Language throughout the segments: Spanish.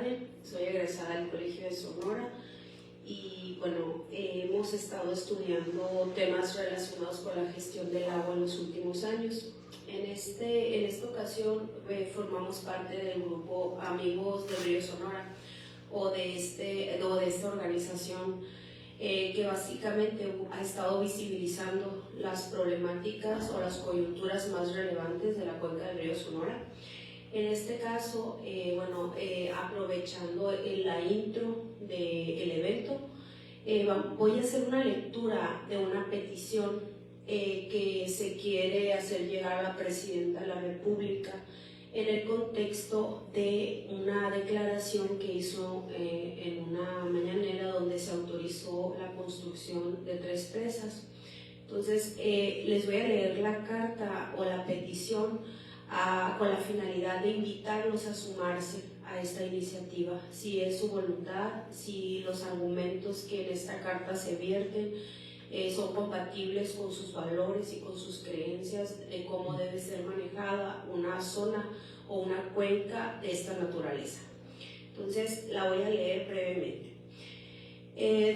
tarde, soy egresada del Colegio de Sonora y bueno, hemos estado estudiando temas relacionados con la gestión del agua en los últimos años. En esta ocasión formamos parte del grupo Amigos del Río Sonora o de esta organización que básicamente ha estado visibilizando las problemáticas o las coyunturas más relevantes de la cuenca del río Sonora. En este caso, aprovechando la intro del evento, voy a hacer una lectura de una petición que se quiere hacer llegar a la Presidenta de la República en el contexto de una declaración que hizo en una mañanera donde se autorizó la construcción de 3 presas. Entonces, les voy a leer la carta o la petición con la finalidad de invitarlos a sumarse a esta iniciativa, si es su voluntad, si los argumentos que en esta carta se vierten son compatibles con sus valores y con sus creencias de cómo debe ser manejada una zona o una cuenca de esta naturaleza. Entonces, la voy a leer brevemente.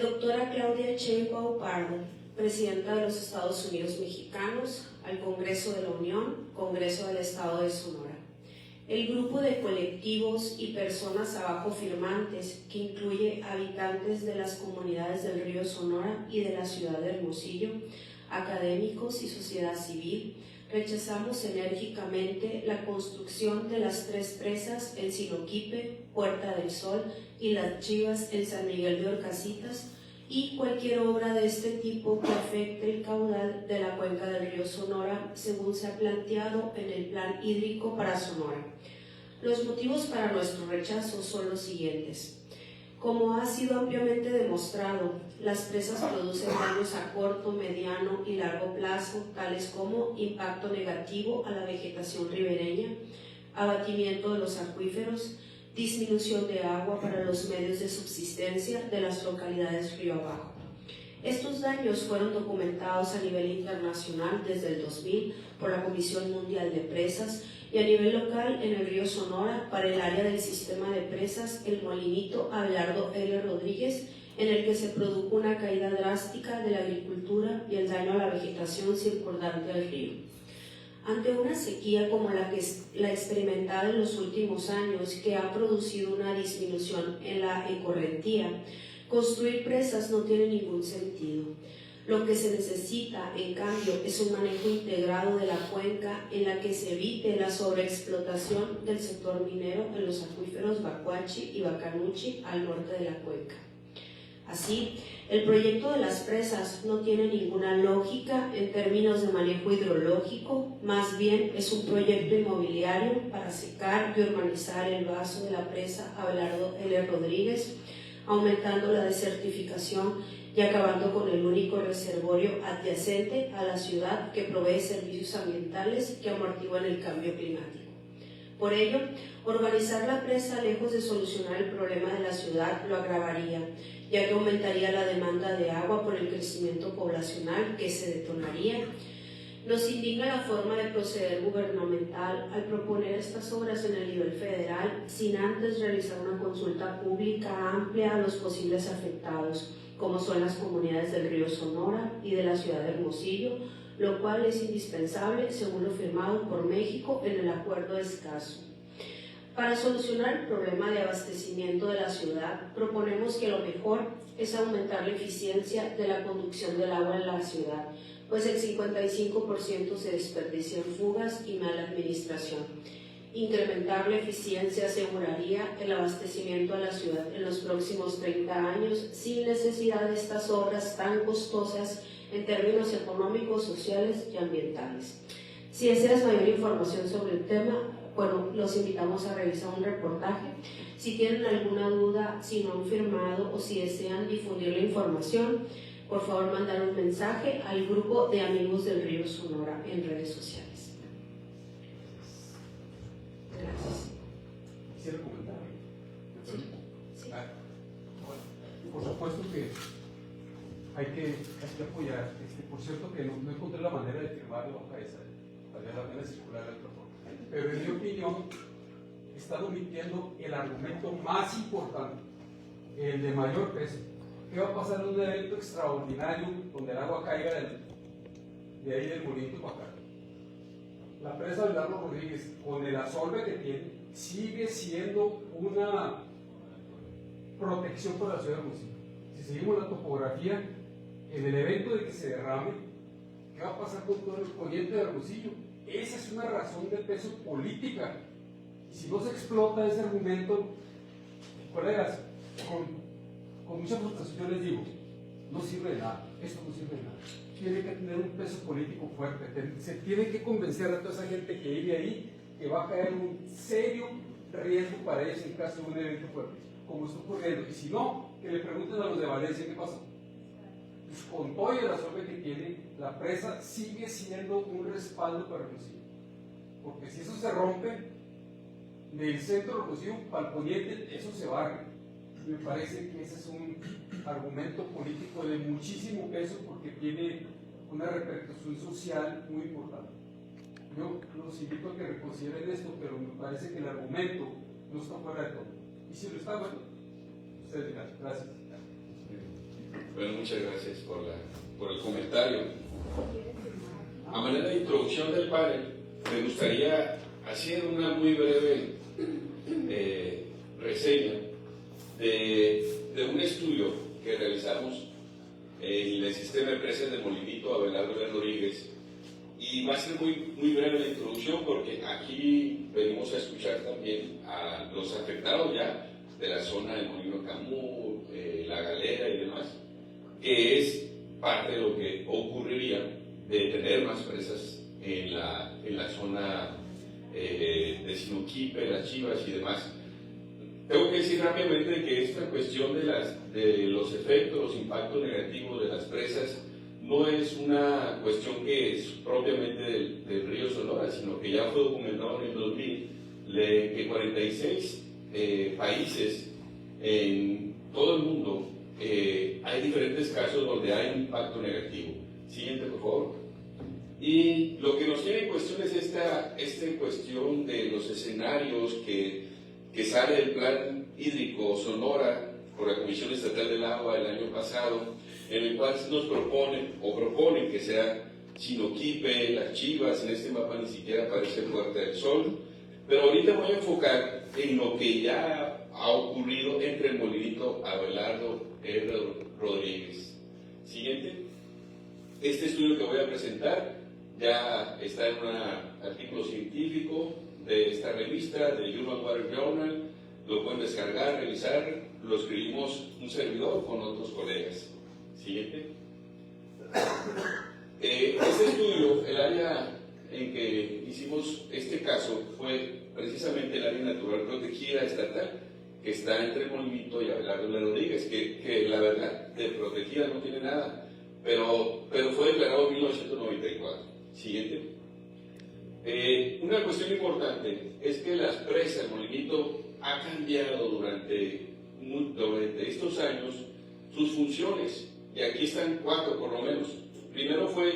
Doctora Claudia Sheinbaum Pardo, Presidenta de los Estados Unidos Mexicanos, al Congreso de la Unión, Congreso del Estado de Sonora. El grupo de colectivos y personas abajo firmantes, que incluye habitantes de las comunidades del río Sonora y de la ciudad de Hermosillo, académicos y sociedad civil, rechazamos enérgicamente la construcción de las 3 presas en Sinoquipe, Puerta del Sol y Las Chivas en San Miguel de Orcasitas y cualquier obra de este tipo que afecte el caudal de la cuenca del río Sonora según se ha planteado en el Plan Hídrico para Sonora. Los motivos para nuestro rechazo son los siguientes. Como ha sido ampliamente demostrado, las presas producen daños a corto, mediano y largo plazo, tales como impacto negativo a la vegetación ribereña, abatimiento de los acuíferos, disminución de agua para los medios de subsistencia de las localidades río abajo. Estos daños fueron documentados a nivel internacional desde el 2000 por la Comisión Mundial de Presas y a nivel local en el río Sonora para el área del sistema de presas El Molinito Abelardo L. Rodríguez, en el que se produjo una caída drástica de la agricultura y el daño a la vegetación circundante al río. Ante una sequía como la experimentada en los últimos años, que ha producido una disminución en la ecorrentía, construir presas no tiene ningún sentido. Lo que se necesita, en cambio, es un manejo integrado de la cuenca en la que se evite la sobreexplotación del sector minero en los acuíferos Bacuachi y Bacanuchi al norte de la cuenca. Así, el proyecto de las presas no tiene ninguna lógica en términos de manejo hidrológico, más bien es un proyecto inmobiliario para secar y urbanizar el vaso de la presa Abelardo L. Rodríguez, aumentando la desertificación y acabando con el único reservorio adyacente a la ciudad que provee servicios ambientales que amortiguan el cambio climático. Por ello, urbanizar la presa lejos de solucionar el problema de la ciudad lo agravaría, ya que aumentaría la demanda de agua por el crecimiento poblacional que se detonaría. Nos indigna la forma de proceder gubernamental al proponer estas obras en el nivel federal sin antes realizar una consulta pública amplia a los posibles afectados, como son las comunidades del río Sonora y de la ciudad de Hermosillo, lo cual es indispensable según lo firmado por México en el Acuerdo de Escazú. Para solucionar el problema de abastecimiento de la ciudad, proponemos que lo mejor es aumentar la eficiencia de la conducción del agua en la ciudad, pues el 55% se desperdicia en fugas y mala administración. Incrementar la eficiencia aseguraría el abastecimiento a la ciudad en los próximos 30 años sin necesidad de estas obras tan costosas en términos económicos, sociales y ambientales. Si deseas mayor información sobre el tema, los invitamos a revisar un reportaje. Si tienen alguna duda, si no han firmado o si desean difundir la información, por favor mandar un mensaje al grupo de Amigos del Río Sonora en redes sociales. Gracias. Quisiera comentar. Sí. Por supuesto que hay que apoyar. Por cierto que no encontré la manera de firmar la hoja esa, valía la pena circular el protocolo. Pero en mi opinión, están omitiendo el argumento más importante, el de mayor peso. ¿Qué va a pasar en un evento extraordinario donde el agua caiga de ahí del Molinito para acá? La presa Abelardo Rodríguez, con el asolve que tiene, sigue siendo una protección para la ciudad de Hermosillo. Si seguimos la topografía, en el evento de que se derrame, ¿qué va a pasar con todo el poniente de Hermosillo? Esa es una razón de peso política. Y si no se explota ese argumento, colegas, con mucha frustración yo les digo, no sirve de nada, esto no sirve de nada. Tiene que tener un peso político fuerte, se tiene que convencer a toda esa gente que vive ahí que va a caer un serio riesgo para ellos en caso de un evento fuerte, como está ocurriendo. Y si no, que le pregunten a los de Valencia qué pasó. Pues con todo el asolve que tiene, la presa sigue siendo un respaldo para Hermosillo. Porque si eso se rompe, del centro de Hermosillo para el poniente, eso se barre. Me parece que ese es un argumento político de muchísimo peso porque tiene una repercusión social muy importante. Yo los invito a que reconsideren esto, pero me parece que el argumento no está fuera de todo. Y si lo está, bueno, ustedes dirán. Gracias. Bueno, muchas gracias por el comentario. A manera de introducción del panel, me gustaría hacer una muy breve reseña de un estudio que realizamos en el sistema de presas de Molinito Abelardo Rodríguez, y va a ser muy breve la introducción porque aquí venimos a escuchar también a los afectados ya de la zona del Molino Camus, La Galera y demás, que es parte de lo que ocurriría de tener más presas en la zona de Sinoquipe, Las Chivas y demás. Tengo que decir rápidamente que esta cuestión de los efectos, los impactos negativos de las presas no es una cuestión que es propiamente del río Sonora, sino que ya fue documentado en el 2000 que 46 países en todo el mundo hay diferentes casos donde hay un impacto negativo. Siguiente, por favor. Y lo que nos tiene en cuestión es esta cuestión de los escenarios que sale del Plan Hídrico Sonora por la Comisión Estatal del Agua el año pasado, en el cual nos proponen que sea Sinoquipe, Las Chivas. En este mapa ni siquiera aparece Puerta del Sol, pero ahorita voy a enfocar en lo que ya ha ocurrido entre el Molinito Abelardo Rodríguez. Siguiente. Este estudio que voy a presentar ya está en un artículo científico de esta revista, de Human Water Journal. Lo pueden descargar, revisar. Lo escribimos un servidor con otros colegas. Siguiente. Este estudio, el área en que hicimos este caso fue precisamente el área natural protegida estatal que está entre Molinito y Abelardo Rodríguez, que la verdad de protegida no tiene nada, pero fue declarado en 1994. Siguiente. Una cuestión importante es que las presas, Molinito ha cambiado durante estos años sus funciones, y aquí están 4 por lo menos. Primero fue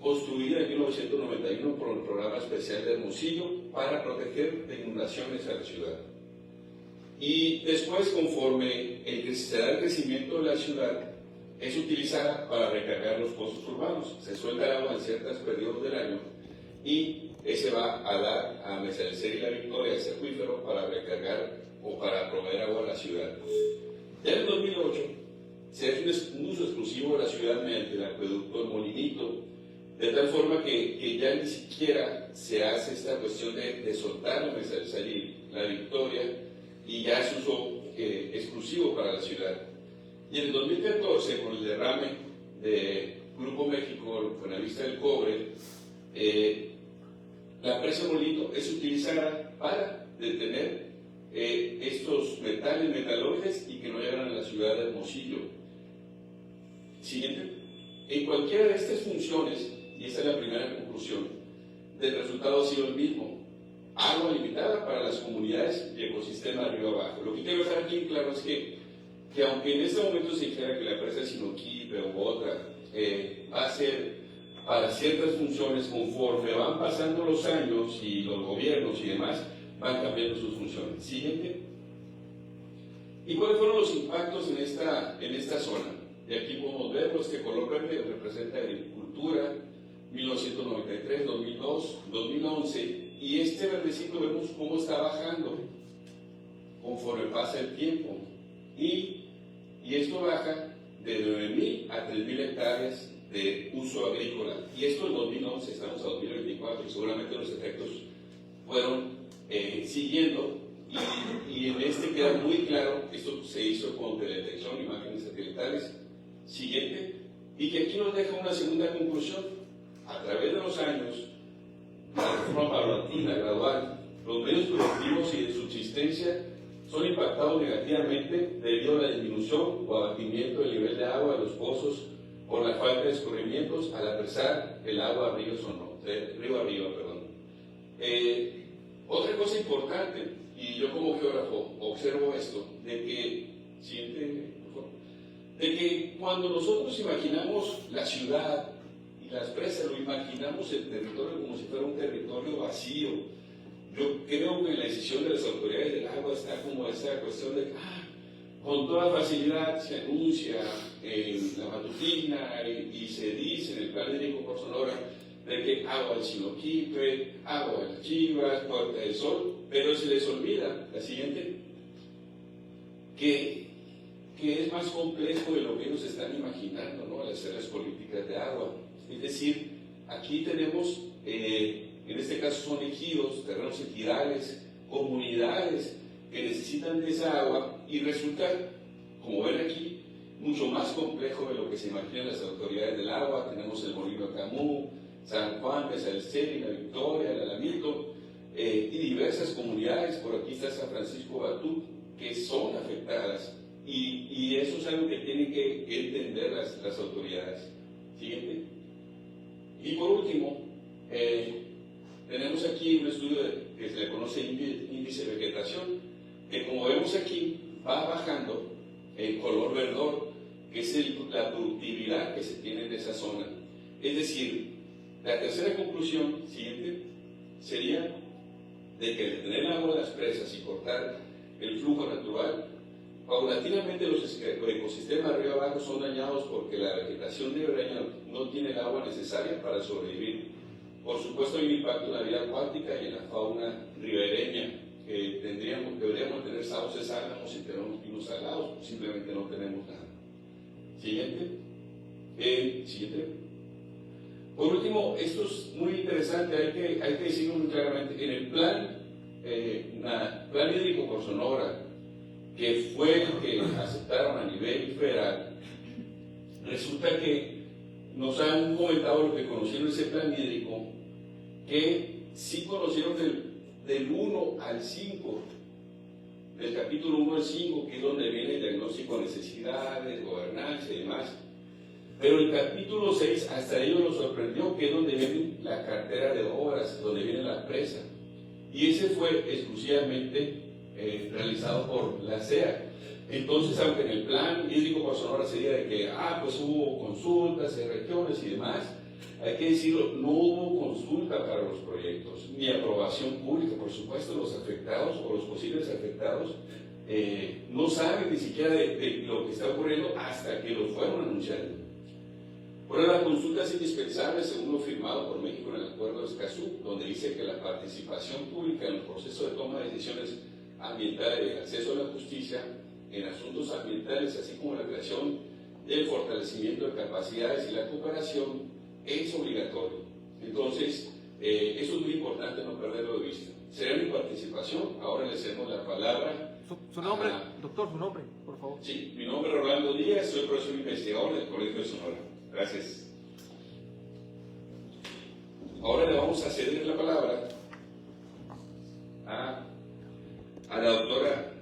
construida en 1991 por el Programa Especial de Hermosillo para proteger de inundaciones a la ciudad. Y después, conforme se da el crecimiento de la ciudad, es utilizada para recargar los pozos urbanos. Se suelta el agua en ciertos periodos del año y ese va a dar a Mesa del Cerro y La Victoria ese acuífero para recargar o para proveer agua a la ciudad. Ya en el 2008 se hace un uso exclusivo de la ciudad mediante el acueducto Molinito, de tal forma que ya ni siquiera se hace esta cuestión de soltar la Mesa del Cerro y La Victoria, y ya es uso exclusivo para la ciudad. Y en el 2014, con el derrame de Grupo México, con la vista del cobre, la presa Molinito es utilizada para detener estos metales, metalurgias, y que no llegan a la ciudad de Hermosillo. Siguiente. En cualquiera de estas funciones, y esta es la primera conclusión, el resultado ha sido el mismo: agua limitada para las comunidades y ecosistema de río abajo. Lo que quiero dejar aquí claro es que aunque en este momento se dijera que la presa de Sinoquipe u otra va a ser para ciertas funciones, conforme van pasando los años y los gobiernos y demás, van cambiando sus funciones. Siguiente. ¿Y cuáles fueron los impactos en esta zona? Y aquí podemos ver, este color verde representa agricultura, 1993, 2002, 2011, y este verdecito vemos cómo está bajando conforme pasa el tiempo. Y esto baja de 9.000 a 3.000 hectáreas de uso agrícola. Y esto en 2011, estamos a 2024, y seguramente los efectos fueron siguiendo. Y en este queda muy claro, esto se hizo con teledetección, imágenes satelitales. Siguiente. Y que aquí nos deja una segunda conclusión. A través de los años, la forma paulatina, gradual, los medios productivos y de subsistencia son impactados negativamente debido a la disminución o abatimiento del nivel de agua de los pozos por la falta de escurrimientos al apresar el agua río arriba. Otra cosa importante, y yo como geógrafo observo esto, de que cuando nosotros imaginamos la ciudad y las presas, lo imaginamos el territorio como si fuera un territorio vacío. Yo creo que en la decisión de las autoridades del agua está como esa cuestión de con toda facilidad se anuncia en la matutina y se dice en el plan hídrico por Sonora de que agua del Sinoquipe, agua de las Chivas, Puerta del Sol, pero se les olvida la siguiente, que es más complejo de lo que ellos están imaginando, ¿no? Al hacer las políticas de agua. Es decir, aquí tenemos, en este caso son ejidos, terrenos ejidales, comunidades que necesitan de esa agua, y resulta, como ven aquí, mucho más complejo de lo que se imaginan las autoridades del agua. Tenemos el Molino de Camus, San Juan, Mesa del Celi, La Victoria, el Alamito, y diversas comunidades. Por aquí está San Francisco Batú, que son afectadas, y eso es algo que tienen que entender las autoridades. Siguiente. Y por último, tenemos aquí un estudio que se le conoce índice de vegetación, que como vemos aquí va bajando el color verdor, que es la productividad que se tiene en esa zona. Es decir, la tercera conclusión siguiente sería de que al tener agua en las presas y cortar el flujo natural, paulatinamente los ecosistemas río abajo son dañados porque la vegetación ribereña no tiene el agua necesaria para sobrevivir. Por supuesto hay un impacto en la vida acuática y en la fauna ribereña, que deberíamos tener sauces, álamos y tenemos pinos salados, pues simplemente no tenemos nada. Siguiente. Siguiente. Por último, esto es muy interesante, hay que decirlo muy claramente. En el plan hídrico por Sonora, que fue el que aceptaron a nivel federal, resulta que nos han comentado los que conocieron ese plan hídrico, que sí conocieron del 1 al 5, del capítulo 1 al 5, que es donde viene el diagnóstico de necesidades, gobernanza y demás. Pero el capítulo 6, hasta ellos lo sorprendió, que es donde viene la cartera de obras, donde viene la presa. Y ese fue exclusivamente realizado por la CEA. Entonces, aunque en el plan hídrico por Sonora sería de que, pues hubo consultas en regiones y demás, hay que decirlo, no hubo consulta para los proyectos, ni aprobación pública. Por supuesto, los afectados o los posibles afectados no saben ni siquiera de lo que está ocurriendo hasta que lo fueron anunciando. Por ahora, la consulta es indispensable según lo firmado por México en el Acuerdo de Escazú, donde dice que la participación pública en el proceso de toma de decisiones ambientales y el acceso a la justicia en asuntos ambientales, así como la creación del fortalecimiento de capacidades y la cooperación, es obligatorio. Entonces, eso es muy importante no perderlo de vista. Será mi participación. Ahora le hacemos la palabra. Su nombre, doctor, su nombre, por favor. Sí, mi nombre es Rolando Díaz, soy profesor investigador del Colegio de Sonora. Gracias. Ahora le vamos a ceder la palabra a la doctora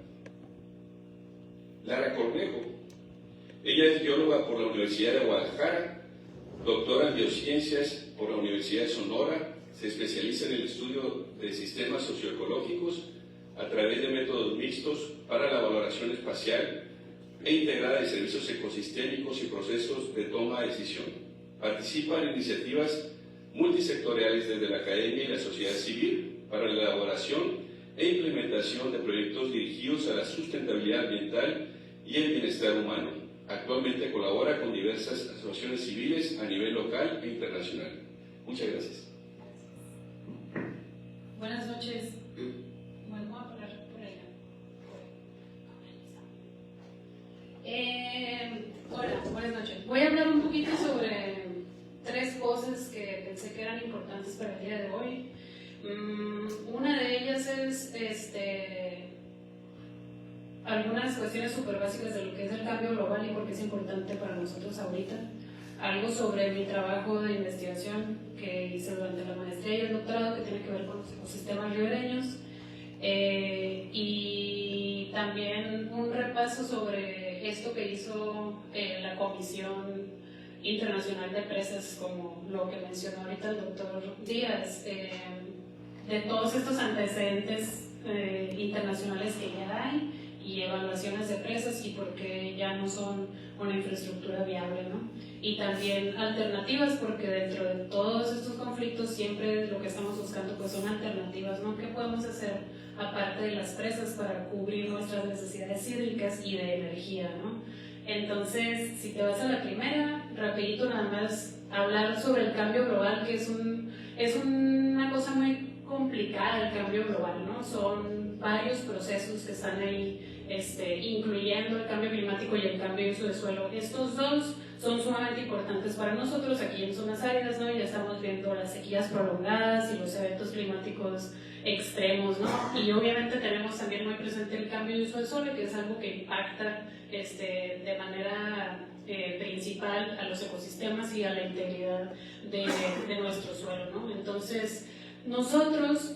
Lara Cornejo. Ella es bióloga por la Universidad de Guadalajara, doctora en biociencias por la Universidad de Sonora, se especializa en el estudio de sistemas socioecológicos a través de métodos mixtos para la valoración espacial e integrada de servicios ecosistémicos y procesos de toma de decisión. Participa en iniciativas multisectoriales desde la academia y la sociedad civil para la elaboración e implementación de proyectos dirigidos a la sustentabilidad ambiental y el bienestar humano. Actualmente colabora con diversas asociaciones civiles a nivel local e internacional. Muchas gracias. Buenas noches. Bueno, voy a poner por allá. Hola, buenas noches. Voy a hablar un poquito sobre 3 cosas que pensé que eran importantes para el día de hoy. Una de ellas es algunas cuestiones súper básicas de lo que es el cambio global y por qué es importante para nosotros ahorita. Algo sobre mi trabajo de investigación que hice durante la maestría y el doctorado que tiene que ver con los ecosistemas ribereños. Y también un repaso sobre esto que hizo la Comisión Internacional de Presas, como lo que mencionó ahorita el doctor Díaz, de todos estos antecedentes internacionales que ya hay y evaluaciones de presas y por qué ya no son una infraestructura viable, ¿no? Y también alternativas, porque dentro de todos estos conflictos siempre lo que estamos buscando pues son alternativas, ¿no? ¿Qué podemos hacer aparte de las presas para cubrir nuestras necesidades hídricas y de energía, ¿no? Entonces, si te vas a la primera, rapidito nada más hablar sobre el cambio global, que es una cosa muy complicada el cambio global, ¿no? Son varios procesos que están ahí, incluyendo el cambio climático y el cambio de uso de suelo. Estos dos son sumamente importantes para nosotros aquí en zonas áridas, ¿no? Ya estamos viendo las sequías prolongadas y los eventos climáticos extremos, ¿no? Y obviamente tenemos también muy presente el cambio de uso del suelo, que es algo que impacta de manera principal a los ecosistemas y a la integridad de nuestro suelo, ¿no? Entonces, nosotros,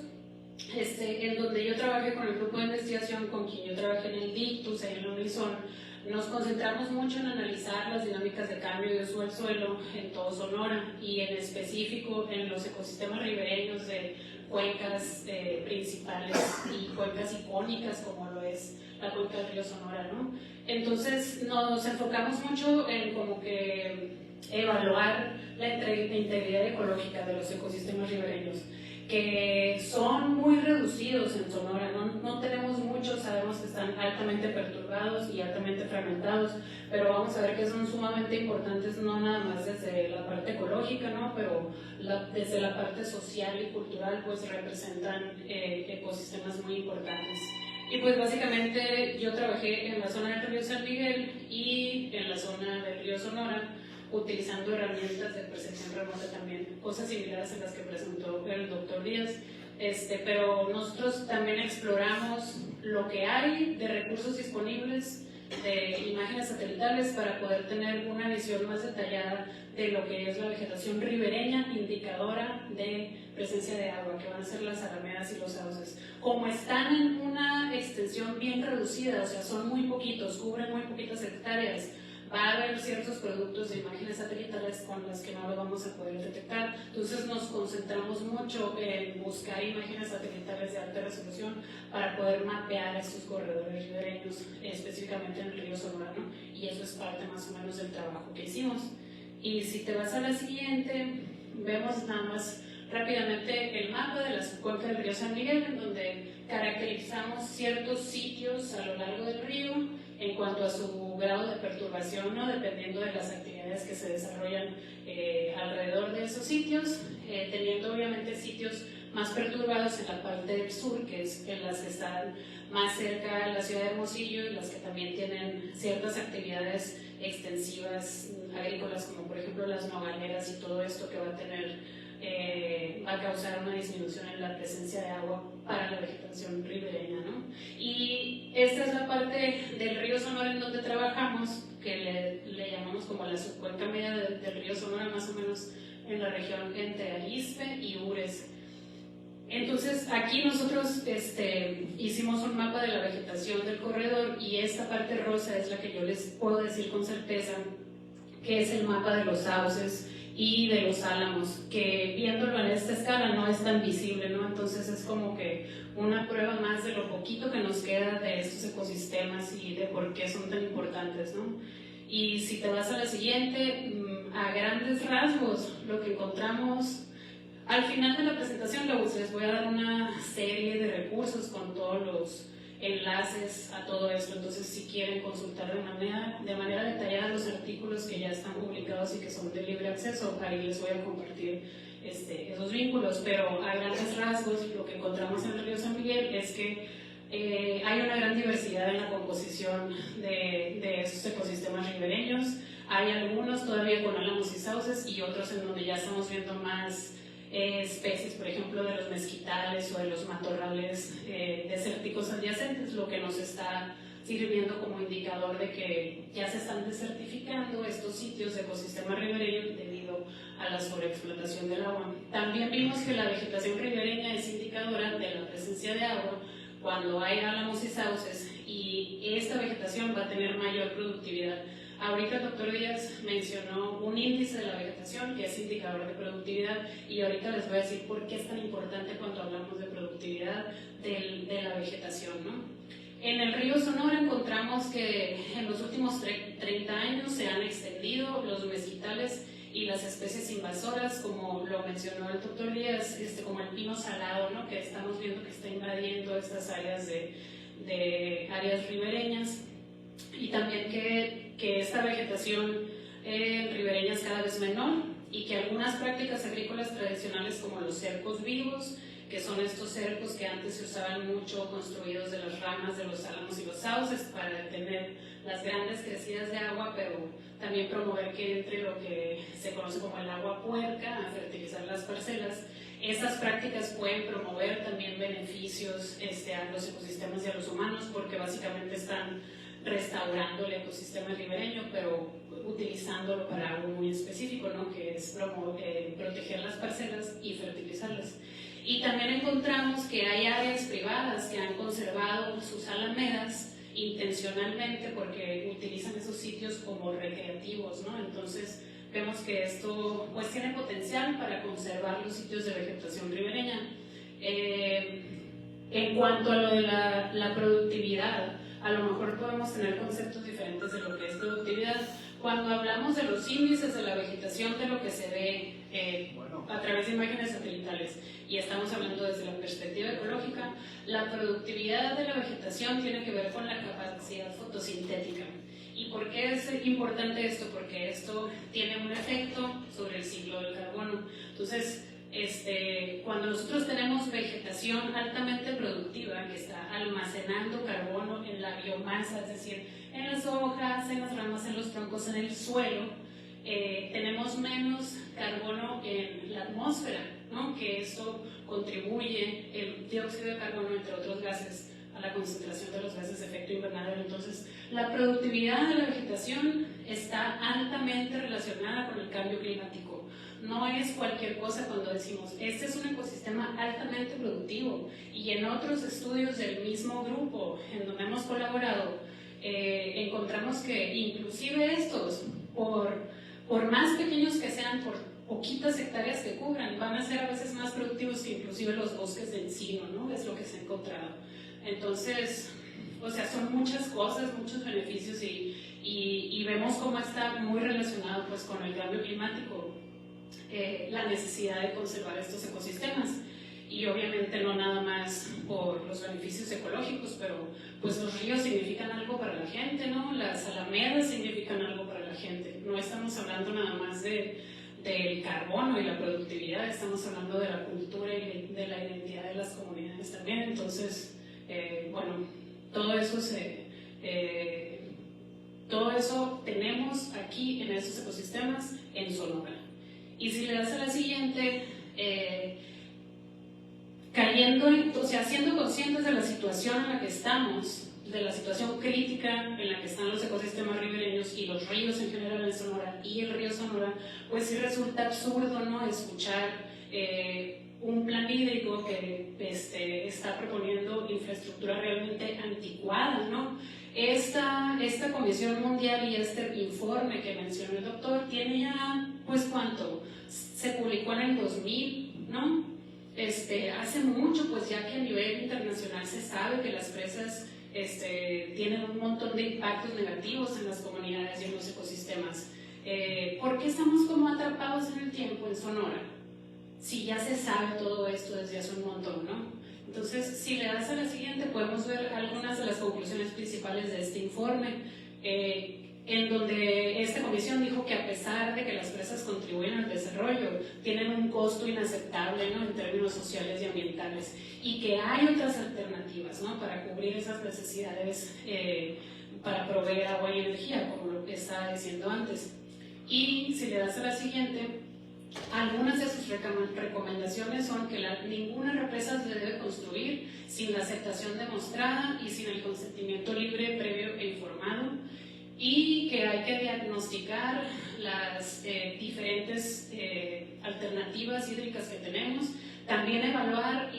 en donde yo trabajé con el grupo de investigación con quien yo trabajé en el DICTUS, en el Unison, nos concentramos mucho en analizar las dinámicas de cambio de uso del suelo en todo Sonora y en específico en los ecosistemas ribereños de cuencas principales y cuencas icónicas como lo es la cuenca del río Sonora, ¿no? Entonces nos enfocamos mucho en como que evaluar la integridad ecológica de los ecosistemas ribereños, que son muy reducidos en Sonora, no tenemos muchos, sabemos que están altamente perturbados y altamente fragmentados, pero vamos a ver que son sumamente importantes, no nada más desde la parte ecológica, ¿no? Pero desde la parte social y cultural, pues representan ecosistemas muy importantes. Y pues básicamente yo trabajé en la zona del río San Miguel y en la zona del río Sonora, utilizando herramientas de percepción remota también, cosas similares a las que presentó el doctor Díaz, pero nosotros también exploramos lo que hay de recursos disponibles, de imágenes satelitales para poder tener una visión más detallada de lo que es la vegetación ribereña indicadora de presencia de agua, que van a ser las alamedas y los sauces. Como están en una extensión bien reducida, o sea, son muy poquitos, cubren muy poquitas hectáreas, va a haber ciertos productos de imágenes satelitales con las que no lo vamos a poder detectar. Entonces nos concentramos mucho en buscar imágenes satelitales de alta resolución para poder mapear estos corredores ribereños, específicamente en el río Sonora, ¿no? Y eso es parte más o menos del trabajo que hicimos. Y si te vas a la siguiente, vemos nada más rápidamente el mapa de la subcuenca del río San Miguel, en donde caracterizamos ciertos sitios a lo largo del río en cuanto a su grado de perturbación, ¿no? Dependiendo de las actividades que se desarrollan alrededor de esos sitios, teniendo obviamente sitios más perturbados en la parte del sur, que es en las que están más cerca de la ciudad de Hermosillo y las que también tienen ciertas actividades extensivas agrícolas, como por ejemplo las nogaleras y todo esto que va a causar una disminución en la presencia de agua para la vegetación ribereña, ¿no? Y esta es la parte del río Sonora en donde trabajamos, que le llamamos como la subcuenca media del río Sonora, más o menos en la región entre Arizpe y Ures. Entonces aquí nosotros hicimos un mapa de la vegetación del corredor y esta parte rosa es la que yo les puedo decir con certeza que es el mapa de los sauces y de los álamos, que viéndolo en esta escala no es tan visible, ¿no? Entonces es como que una prueba más de lo poquito que nos queda de estos ecosistemas y de por qué son tan importantes, ¿no? Y si te vas a la siguiente, a grandes rasgos, lo que encontramos Al final de la presentación les voy a dar una serie de recursos con todos los enlaces a todo esto, entonces si quieren consultar de manera detallada los artículos que ya están publicados y que son de libre acceso, ahí les voy a compartir esos vínculos, pero a grandes rasgos lo que encontramos en el río San Miguel es que hay una gran diversidad en la composición de estos ecosistemas ribereños. Hay algunos todavía con álamos y sauces y otros en donde ya estamos viendo más especies, por ejemplo, de los mezquitales o de los matorrales desérticos adyacentes, lo que nos está sirviendo como indicador de que ya se están desertificando estos sitios de ecosistema ribereño debido a la sobreexplotación del agua. También vimos que la vegetación ribereña es indicadora de la presencia de agua cuando hay álamos y sauces, y esta vegetación va a tener mayor productividad. Ahorita el doctor Díaz mencionó un índice de la vegetación que es indicador de productividad, y ahorita les voy a decir por qué es tan importante cuando hablamos de productividad de la vegetación, ¿no? En el río Sonora encontramos que en los últimos 30 años se han extendido los mezquitales y las especies invasoras, como lo mencionó el doctor Díaz, como el pino salado, ¿no? Que estamos viendo que está invadiendo estas áreas de áreas ribereñas, y también que esta vegetación ribereña es cada vez menor, y que algunas prácticas agrícolas tradicionales como los cercos vivos, que son estos cercos que antes se usaban mucho, construidos de las ramas de los álamos y los sauces para detener las grandes crecidas de agua, pero también promover que entre lo que se conoce como el agua puerca a fertilizar las parcelas. Estas prácticas pueden promover también beneficios a los ecosistemas y a los humanos, porque básicamente están restaurando el ecosistema ribereño, pero utilizándolo para algo muy específico, ¿no? Que es proteger las parcelas y fertilizarlas. Y también encontramos que hay áreas privadas que han conservado sus alamedas intencionalmente porque utilizan esos sitios como recreativos, ¿no? Entonces vemos que esto pues tiene potencial para conservar los sitios de vegetación ribereña. En cuanto a lo de la productividad, a lo mejor podemos tener conceptos diferentes de lo que es productividad. Cuando hablamos de los índices de la vegetación, de lo que se ve a través de imágenes satelitales, y estamos hablando desde la perspectiva ecológica, la productividad de la vegetación tiene que ver con la capacidad fotosintética. ¿Y por qué es importante esto? Porque esto tiene un efecto sobre el ciclo del carbono. Entonces, cuando nosotros tenemos vegetación altamente productiva que está almacenando carbono en la biomasa, es decir, en las hojas, en las ramas, en los troncos, en el suelo, tenemos menos carbono en la atmósfera, ¿no? Que esto contribuye, el dióxido de carbono, entre otros gases, a la concentración de los gases de efecto invernadero. Entonces, la productividad de la vegetación está altamente relacionada con el cambio climático. No es cualquier cosa cuando decimos, este es un ecosistema altamente productivo, y en otros estudios del mismo grupo en donde hemos colaborado, encontramos que inclusive estos, por más pequeños que sean, por poquitas hectáreas que cubran, van a ser a veces más productivos que inclusive los bosques de encino, ¿no? Es lo que se ha encontrado. Entonces, o sea, son muchas cosas, muchos beneficios, y vemos cómo está muy relacionado pues con el cambio climático, la necesidad de conservar estos ecosistemas. Y obviamente no nada más por los beneficios ecológicos, pero pues los ríos significan algo para la gente, ¿no? Las alamedas significan algo para la gente. No estamos hablando nada más del carbono y la productividad, estamos hablando de la cultura y de la identidad de las comunidades también. Entonces, bueno, todo eso tenemos aquí en estos ecosistemas en Sonora. Y si le das a la siguiente, siendo conscientes de la situación en la que estamos, de la situación crítica en la que están los ecosistemas ribereños y los ríos en general en Sonora y el río Sonora, pues sí resulta absurdo, ¿no?, escuchar un plan hídrico que está proponiendo infraestructura realmente anticuada, ¿no? Esta Comisión Mundial y este informe que mencionó el doctor tiene ya, pues, ¿cuánto? Se publicó en el 2000, ¿no? Hace mucho, pues, ya que a nivel internacional se sabe que las presas tienen un montón de impactos negativos en las comunidades y en los ecosistemas. ¿Por qué estamos como atrapados en el tiempo en Sonora? si ya se sabe todo esto desde hace un montón, ¿no? Entonces, si le das a la siguiente, podemos ver algunas de las conclusiones principales de este informe, en donde esta comisión dijo que a pesar de que las presas contribuyen al desarrollo, tienen un costo inaceptable, ¿no?, en términos sociales y ambientales, y que hay otras alternativas, ¿no?, para cubrir esas necesidades, para proveer agua y energía, como lo que estaba diciendo antes. Y si le das a la siguiente, algunas de sus recomendaciones son que ninguna represa se debe construir sin la aceptación demostrada y sin el consentimiento libre, previo e informado, y que hay que diagnosticar las diferentes alternativas hídricas que tenemos, también evaluar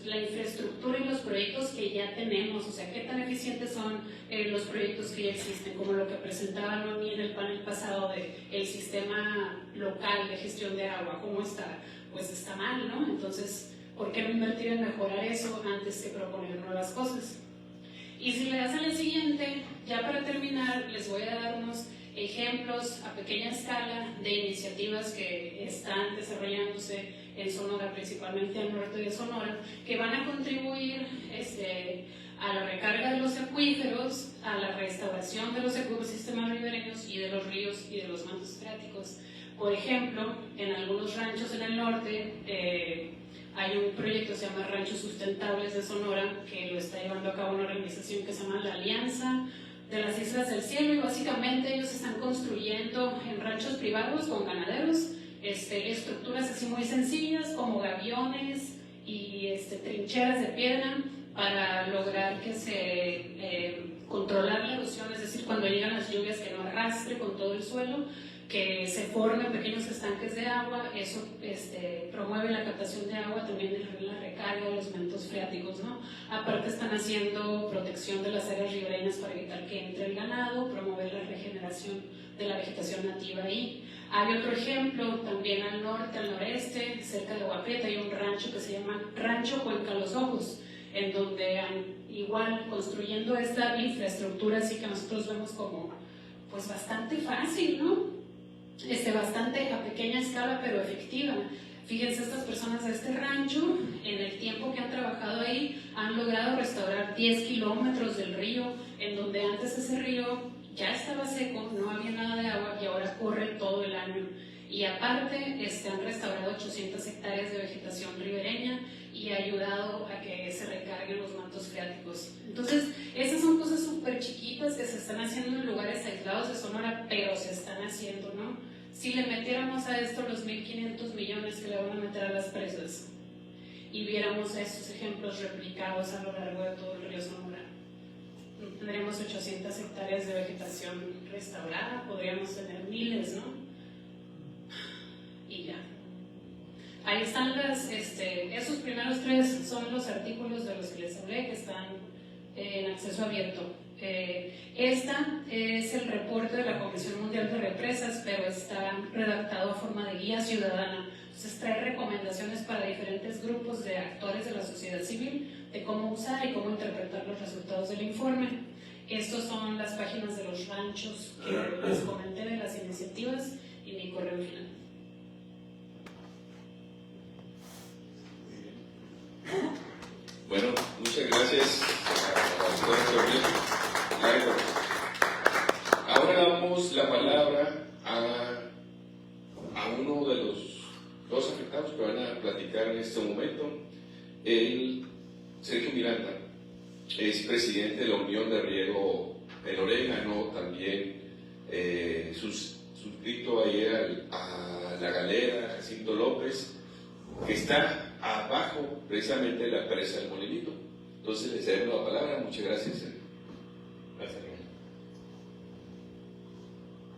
la infraestructura y los proyectos que ya tenemos, o sea, qué tan eficientes son los proyectos que ya existen, como lo que presentaba Noemí en el panel pasado del sistema local de gestión de agua, ¿cómo está? Pues está mal, ¿no? Entonces, ¿por qué no invertir en mejorar eso antes que proponer nuevas cosas? Y si le das a la siguiente, ya para terminar, les voy a dar unos ejemplos a pequeña escala de iniciativas que están desarrollándose en Sonora, principalmente al norte de Sonora, que van a contribuir a la recarga de los acuíferos, a la restauración de los ecosistemas ribereños y de los ríos y de los mantos freáticos. Por ejemplo, en algunos ranchos en el norte, hay un proyecto que se llama Ranchos Sustentables de Sonora, que lo está llevando a cabo una organización que se llama la Alianza de las Islas del Cielo, y básicamente ellos están construyendo en ranchos privados con ganaderos estructuras así muy sencillas como gaviones y trincheras de piedra para lograr que se controlar la erosión, es decir, cuando llegan las lluvias que no arrastre con todo el suelo, que se formen pequeños estanques de agua. Eso promueve la captación de agua, también la recarga de los mantos freáticos, ¿no? Aparte están haciendo protección de las áreas ribereñas para evitar que entre el ganado, promover la regeneración de la vegetación nativa ahí. Hay otro ejemplo también al norte, al noreste, cerca de Guapeta, hay un rancho que se llama Rancho Cuenca Los Ojos, en donde igual construyendo esta infraestructura así que nosotros vemos como pues bastante fácil, ¿no? Bastante a pequeña escala pero efectiva. Fíjense, estas personas de este rancho, en el tiempo que han trabajado ahí, han logrado restaurar 10 kilómetros del río, en donde antes ese río ya estaba seco, no había nada de agua y ahora corre todo el año. Y aparte han restaurado 800 hectáreas de vegetación ribereña y ha ayudado a que se recarguen los mantos freáticos. Entonces, esas son cosas súper chiquitas que se están haciendo en lugares aislados de Sonora, pero se están haciendo, ¿no? Si le metiéramos a esto los 1.500 millones que le van a meter a las presas y viéramos estos ejemplos replicados a lo largo de todo el río Sonora, tendríamos 800 hectáreas de vegetación restaurada, podríamos tener miles, ¿no? Y ya. Ahí están esos primeros 3 son los artículos de los que les hablé, que están en acceso abierto. Esta es el reporte de la Comisión Mundial de Represas, pero está redactado a forma de guía ciudadana. Entonces trae recomendaciones para diferentes grupos de actores de la sociedad civil de cómo usar y cómo interpretar los resultados del informe. Estos son las páginas de los ranchos que les comenté, de las iniciativas, y mi correo final. Bueno, muchas gracias Ahora damos la palabra a uno de los 2 afectados que van a platicar en este momento. Sergio Miranda es presidente de la Unión de Riego El Orégano, también suscrito ayer a La Galera, Jacinto López, que está abajo precisamente de la presa del Molinito. Entonces les cedo la palabra. Muchas gracias. Gracias, señor.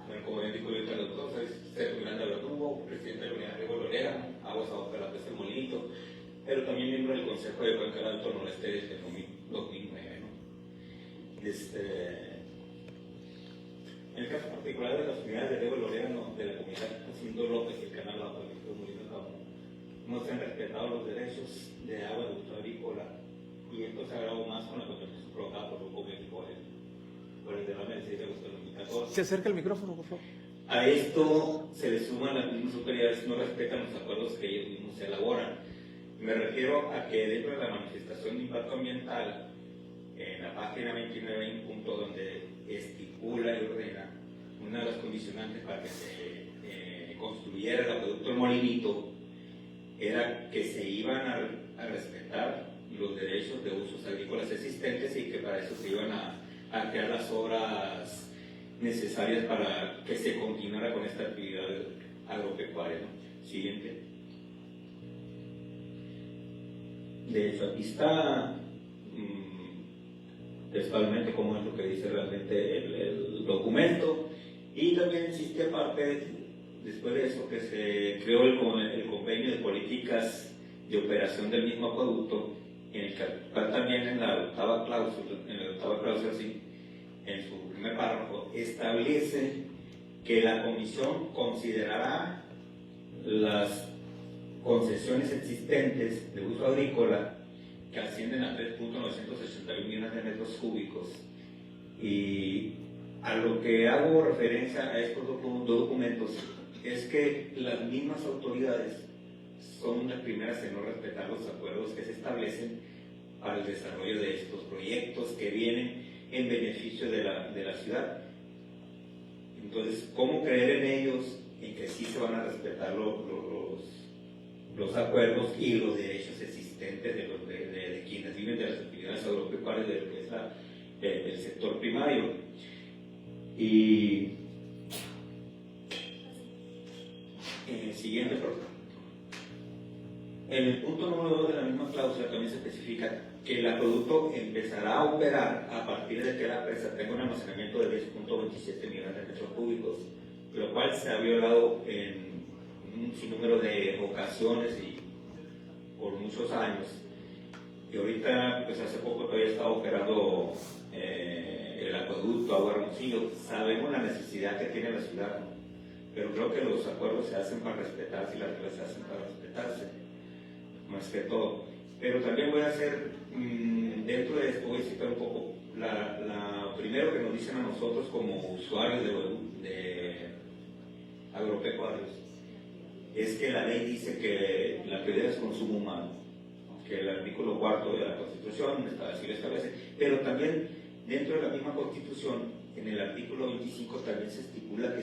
Bueno, como bien dijo ahorita el doctor, soy Sergio Miranda Verdugo, presidente de la Unidad de Riego El Orégano, aguas abajo de la presa del Molinito, pero también miembro del Consejo de Cuenca Alto Noreste desde 2009, ¿no? En el caso particular de las unidades de riego El Orégano de la comunidad Jacinto López y el canal bajo el Distrito Molino no se han respetado los derechos de agua de uso agrícola, y esto se agravó más con la contaminación provocada por el grupo médico por el derrame del 6 de agosto de 2014. Se acerca el micrófono, por favor. A esto se le suman las mismas autoridades, no respetan los acuerdos que ellos mismos se elaboran. Me refiero a que dentro de la manifestación de impacto ambiental, en la página 29 hay un punto donde estipula y ordena una de las condicionantes para que se construyera el acueducto del Molinito, era que se iban a respetar los derechos de usos agrícolas existentes y que para eso se iban a crear las obras necesarias para que se continuara con esta actividad agropecuaria, ¿no? Siguiente. De hecho, aquí está textualmente cómo es lo que dice realmente el documento, y también existe aparte, después de eso, que se creó el convenio de políticas de operación del mismo acueducto, en el que también en la octava cláusula, sí, en su primer párrafo, establece que la comisión considerará las concesiones existentes de uso agrícola que ascienden a 3.981 millones de metros cúbicos. Y a lo que hago referencia a estos dos documentos es que las mismas autoridades son las primeras en no respetar los acuerdos que se establecen para el desarrollo de estos proyectos que vienen en beneficio de la ciudad. Entonces, ¿cómo creer en ellos en que sí se van a respetar los acuerdos y los derechos existentes de quienes viven de las actividades agropecuarias de lo que es el sector primario? Y siguiente, por favor. En el punto número 2 de la misma cláusula también se especifica que el acueducto empezará a operar a partir de que la presa tenga un almacenamiento de 10.27 millones de metros cúbicos, lo cual se ha violado en un sinnúmero de ocasiones y por muchos años. Y ahorita, pues hace poco todavía estaba operando el acueducto Agua Hermosillo. Sabemos la necesidad que tiene la ciudad, ¿no? Pero creo que los acuerdos se hacen para respetarse y las reglas se hacen para respetarse, más que todo. Pero también voy a hacer, dentro de esto, voy a citar un poco primero que nos dicen a nosotros como usuarios de agropecuarios, es que la ley dice que la prioridad es consumo humano, que el artículo 4 de la Constitución así lo establece, pero también dentro de la misma Constitución, en el artículo 25 también se estipula que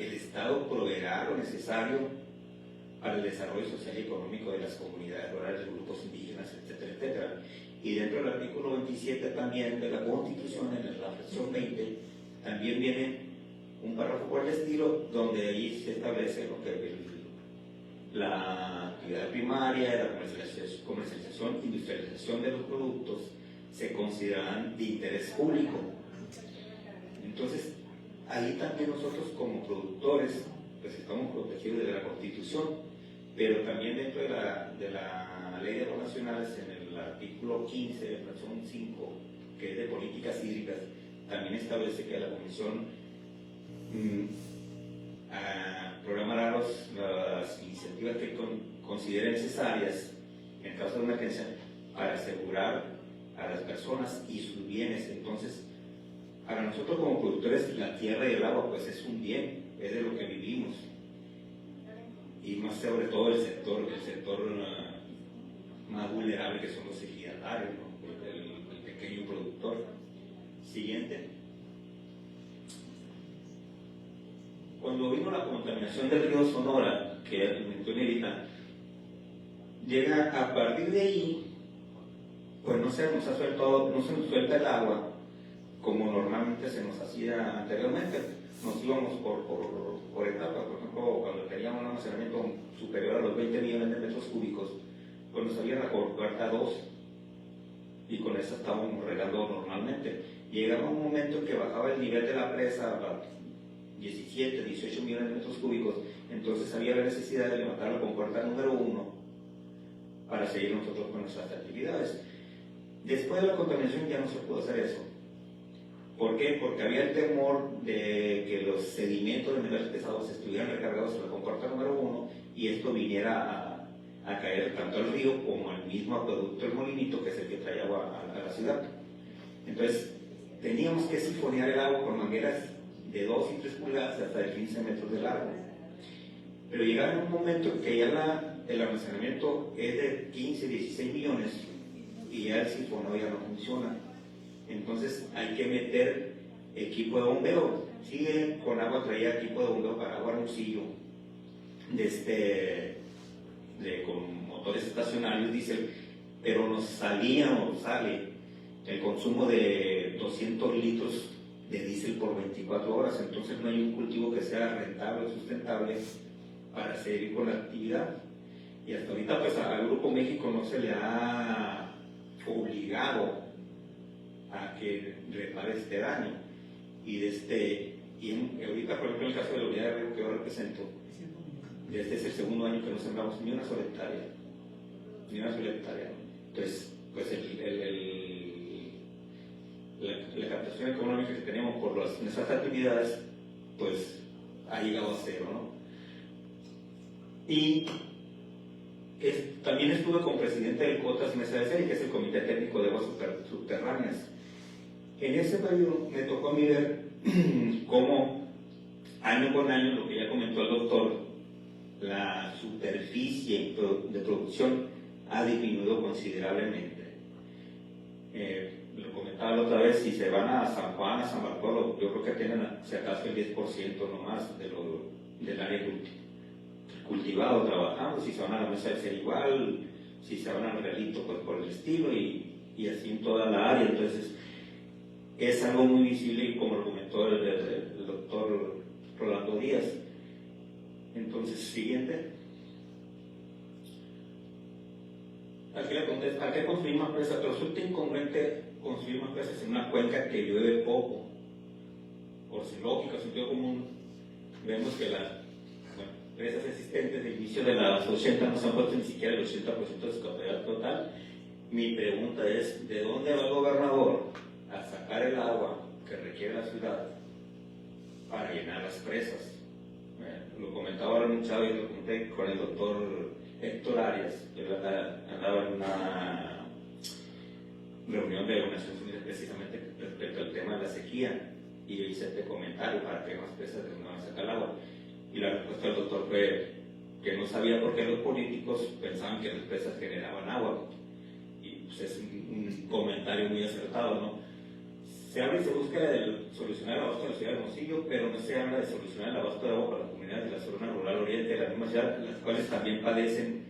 el Estado proveerá lo necesario para el desarrollo social y económico de las comunidades rurales, de grupos indígenas, etcétera, etcétera. Y dentro del artículo 27 también de la Constitución, en la fracción 20, también viene un párrafo por el estilo, donde ahí se establece lo que la actividad primaria, la comercialización, industrialización de los productos se consideran de interés público. Entonces, ahí también nosotros como productores, pues estamos protegidos de la Constitución, pero también dentro de la Ley de Aguas Nacionales, en el artículo 15, fracción 5, que es de políticas hídricas, también establece que la Comisión programará las iniciativas que considere necesarias en caso de emergencia para asegurar a las personas y sus bienes. Entonces, para nosotros como productores, la tierra y el agua pues es un bien, es de lo que vivimos, y más sobre todo el sector más vulnerable, que son los ejidatarios, ¿no? el pequeño productor. Siguiente. Cuando vino la contaminación del río Sonora, que comentó Nerita, llega a partir de ahí, pues no se nos suelta el agua como normalmente se nos hacía anteriormente. Nos íbamos por etapas. Por ejemplo, cuando teníamos un almacenamiento superior a los 20 millones de metros cúbicos, pues nos salía la cuarta 2 y con esa estábamos regando normalmente. Llegaba un momento en que bajaba el nivel de la presa a 17, 18 millones de metros cúbicos, entonces había la necesidad de levantarla con puerta número 1 para seguir nosotros con nuestras actividades. Después de la contaminación ya no se pudo hacer eso. ¿Por qué? Porque había el temor de que los sedimentos de metales pesados estuvieran recargados en la compuerta número 1 y esto viniera a caer tanto al río como al mismo acueducto El Molinito, que es el que trae agua a la ciudad. Entonces, teníamos que sifonear el agua con mangueras de 2 y 3 pulgadas hasta de 15 metros de largo. Pero llegaron un momento en que ya el almacenamiento es de 15, 16 millones y ya el sifonado ya no funciona. Entonces hay que meter equipo de bombeo. Sigue con agua, traía equipo de bombeo para agua Hermosillo, con motores estacionarios, diésel, pero nos sale el consumo de 200 litros de diésel por 24 horas. Entonces no hay un cultivo que sea rentable o sustentable para seguir con la actividad. Y hasta ahorita pues al Grupo México no se le ha obligado a que repare este daño. Y ahorita, por ejemplo, en el caso de la unidad de riego que yo represento, este es el segundo año que no sembramos ni una sola hectárea. Entonces, pues la captación económica que tenemos por nuestras actividades, pues ha llegado a cero, ¿no? Y también estuve como presidente del COTAS Mesa de Serie, que es el Comité Técnico de Aguas Subterráneas. En ese periodo me tocó a mí ver cómo año con año, lo que ya comentó el doctor, la superficie de producción ha disminuido considerablemente. Lo comentaba la otra vez, si se van a San Juan, a San Bartolo, yo creo que tienen si acaso el 10% nomás del área cultivado, trabajando. Si se van a la Mesa de Ser igual, si se van al Realito, pues por el estilo, y así en toda la área. Entonces es algo muy visible, y como lo comentó el doctor Rolando Díaz. Entonces, siguiente. Aquí le pregunté, ¿a qué construir más presas? Resulta incongruente construir más presas en una cuenca que llueve poco. Por su lógica, sentido común, vemos que las presas existentes del inicio de las 80 no se han puesto ni siquiera el 80% de su capacidad total. Mi pregunta es, ¿de dónde va el gobernador a sacar el agua que requiere la ciudad para llenar las presas? Lo comentaba ahora un chavo y lo comenté con el doctor Héctor Arias. Él andaba en una reunión de Naciones Unidas precisamente respecto al tema de la sequía, y yo hice este comentario: para que las presas de dónde van a sacar el agua. Y la respuesta del doctor fue que no sabía por qué los políticos pensaban que las presas generaban agua. Y pues es un comentario muy acertado, ¿no? Se habla y se busca de solucionar el abasto de la ciudad de Hermosillo, pero no se habla de solucionar el abasto de agua para las comunidades de la zona rural oriente de la misma ciudad, las cuales también padecen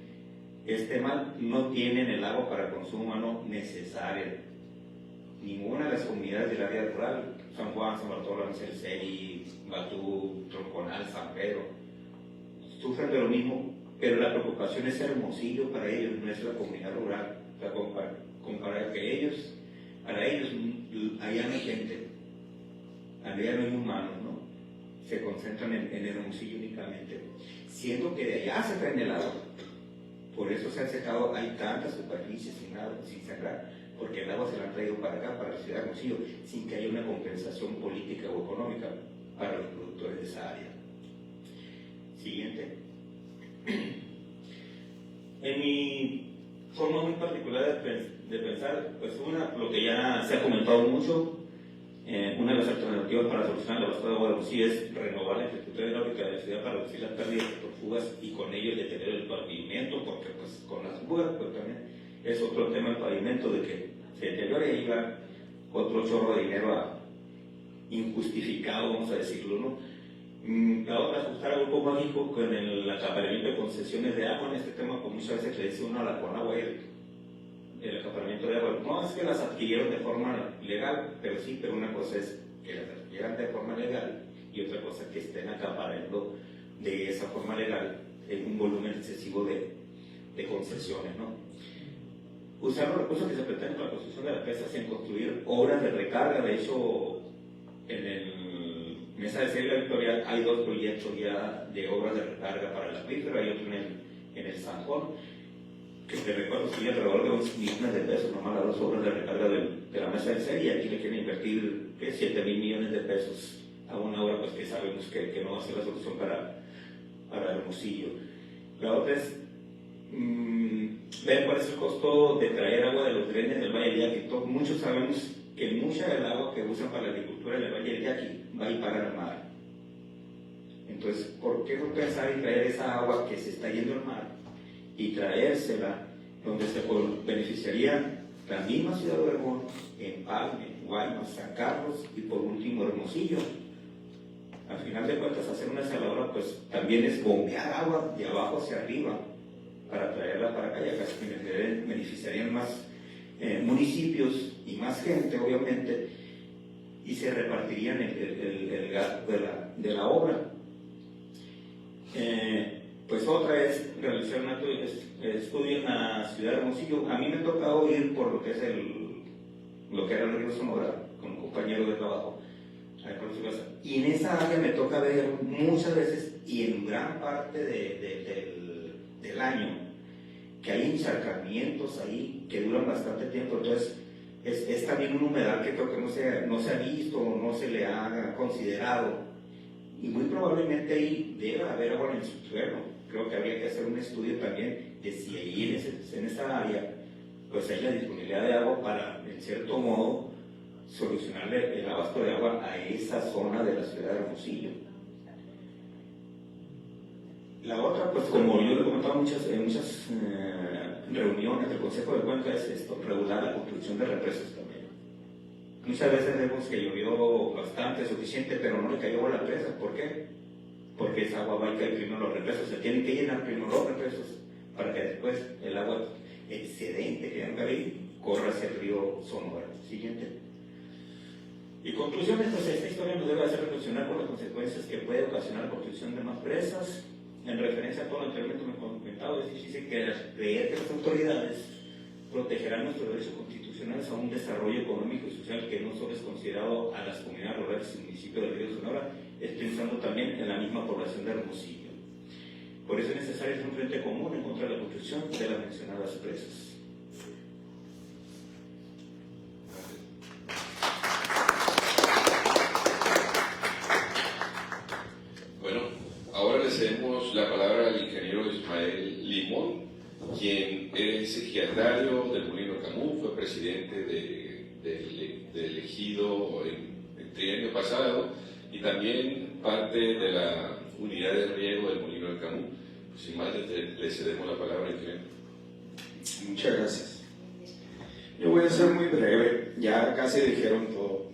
este mal. No tienen el agua para consumo humano necesaria. Ninguna de las comunidades del área rural, San Juan, San Bartolo, Merced, Batú, Tronconal, San Pedro, sufren de lo mismo, pero la preocupación es Hermosillo para ellos, no es la comunidad rural. Para ellos allá no hay gente, allá no hay humanos, ¿no? Se concentran en Hermosillo únicamente, siendo que de allá se traen el agua. Por eso se han secado, hay tantas superficies sin sembrar, porque el agua se la han traído para acá, para la ciudad de Hermosillo, sin que haya una compensación política o económica para los productores de esa área. Siguiente. En mi forma muy particular de pensar, pues lo que ya se ha comentado mucho, una de las alternativas para solucionar el abasto de agua de Hermosillo es renovar la infraestructura hidráulica de la ciudad para reducir las pérdidas por fugas y con ello el deterioro del pavimento, porque pues con las fugas pues también es otro tema el pavimento, de que se deteriora y iba otro chorro de dinero injustificado, vamos a decirlo, ¿no? La otra es ajustar al Grupo Mágico con el acaparamiento de concesiones de agua. En este tema, pues muchas veces le dice uno a la Conagua el acaparamiento de agua. No es que las adquirieron de forma legal, pero una cosa es que las adquieran de forma legal y otra cosa es que estén acaparando de esa forma legal en un volumen excesivo de concesiones, ¿no? Usar los recursos que se pretenden para la construcción de las presas en construir obras de recarga. De hecho, en el Mesa de Serie Victoria hay 2 proyectos ya de obras de recarga para el acuífero, hay otro en el Sanjón, que te recuerdo que alrededor de 11 millones de pesos, nomás las 2 obras de recarga de la Mesa de Serie, y aquí le quieren invertir 7 mil millones de pesos a una obra pues, que sabemos que no va a ser la solución para Hermosillo. La otra es ver cuál es el costo de traer agua de los drenes del Valle de Yaquito. Muchos sabemos que mucha del agua que usan para la agricultura en el Valle del Yaqui va a ir para el mar. Entonces, ¿por qué no pensar en traer esa agua que se está yendo al mar y traérsela donde se beneficiaría la misma ciudad de Obregón, Empalme, Guaymas, San Carlos y por último Hermosillo? Al final de cuentas, hacer una desaladora pues también es bombear agua de abajo hacia arriba para traerla para acá, y acá se beneficiarían más municipios y más gente, obviamente, y se repartirían el gasto de la obra. Pues otra es realizar un estudio en la ciudad de Hermosillo. A mí me ha tocado ir por lo que es lo que era el río Sonora, con un compañero de trabajo, y en esa área me toca ver muchas veces, y en gran parte del año, que hay encharcamientos ahí que duran bastante tiempo. Entonces es también un humedal que creo que no se ha visto o no se le ha considerado, y muy probablemente ahí debe haber agua en el subsuelo. Creo que habría que hacer un estudio también de si ahí en esa área pues hay la disponibilidad de agua para, en cierto modo, solucionarle el abasto de agua a esa zona de la ciudad de Hermosillo. La otra, pues como yo le he comentado en muchas reuniones del Consejo de Cuenca, es esto: regular la construcción de represas también. Muchas veces vemos que llovió bastante, suficiente, pero no le cayó a la presa. ¿Por qué? Porque esa agua va a caer primero los represos. Se tienen que llenar primero los represos para que después el agua excedente que venga ahí corra hacia el río Sonora. Siguiente. Y conclusiones, pues esta historia nos debe hacer reflexionar por las consecuencias que puede ocasionar la construcción de más presas. En referencia a todo lo anteriormente comentado, es difícil creer que las autoridades protegerán nuestros derechos constitucionales a un desarrollo económico y social que no solo es considerado a las comunidades rurales y municipios del río Sonora, estoy pensando también en la misma población de Hermosillo. Por eso es necesario hacer un frente común en contra de la construcción de las mencionadas presas. Ahora le cedemos la palabra al ingeniero Ismael Limón, quien es secretario del Molino Camus, fue presidente del ejido en el trienio pasado y también parte de la unidad de riego del Molino de Camus. Pues sin más, le cedemos la palabra al ingeniero. Muchas gracias. Yo voy a ser muy breve, ya casi dijeron todo.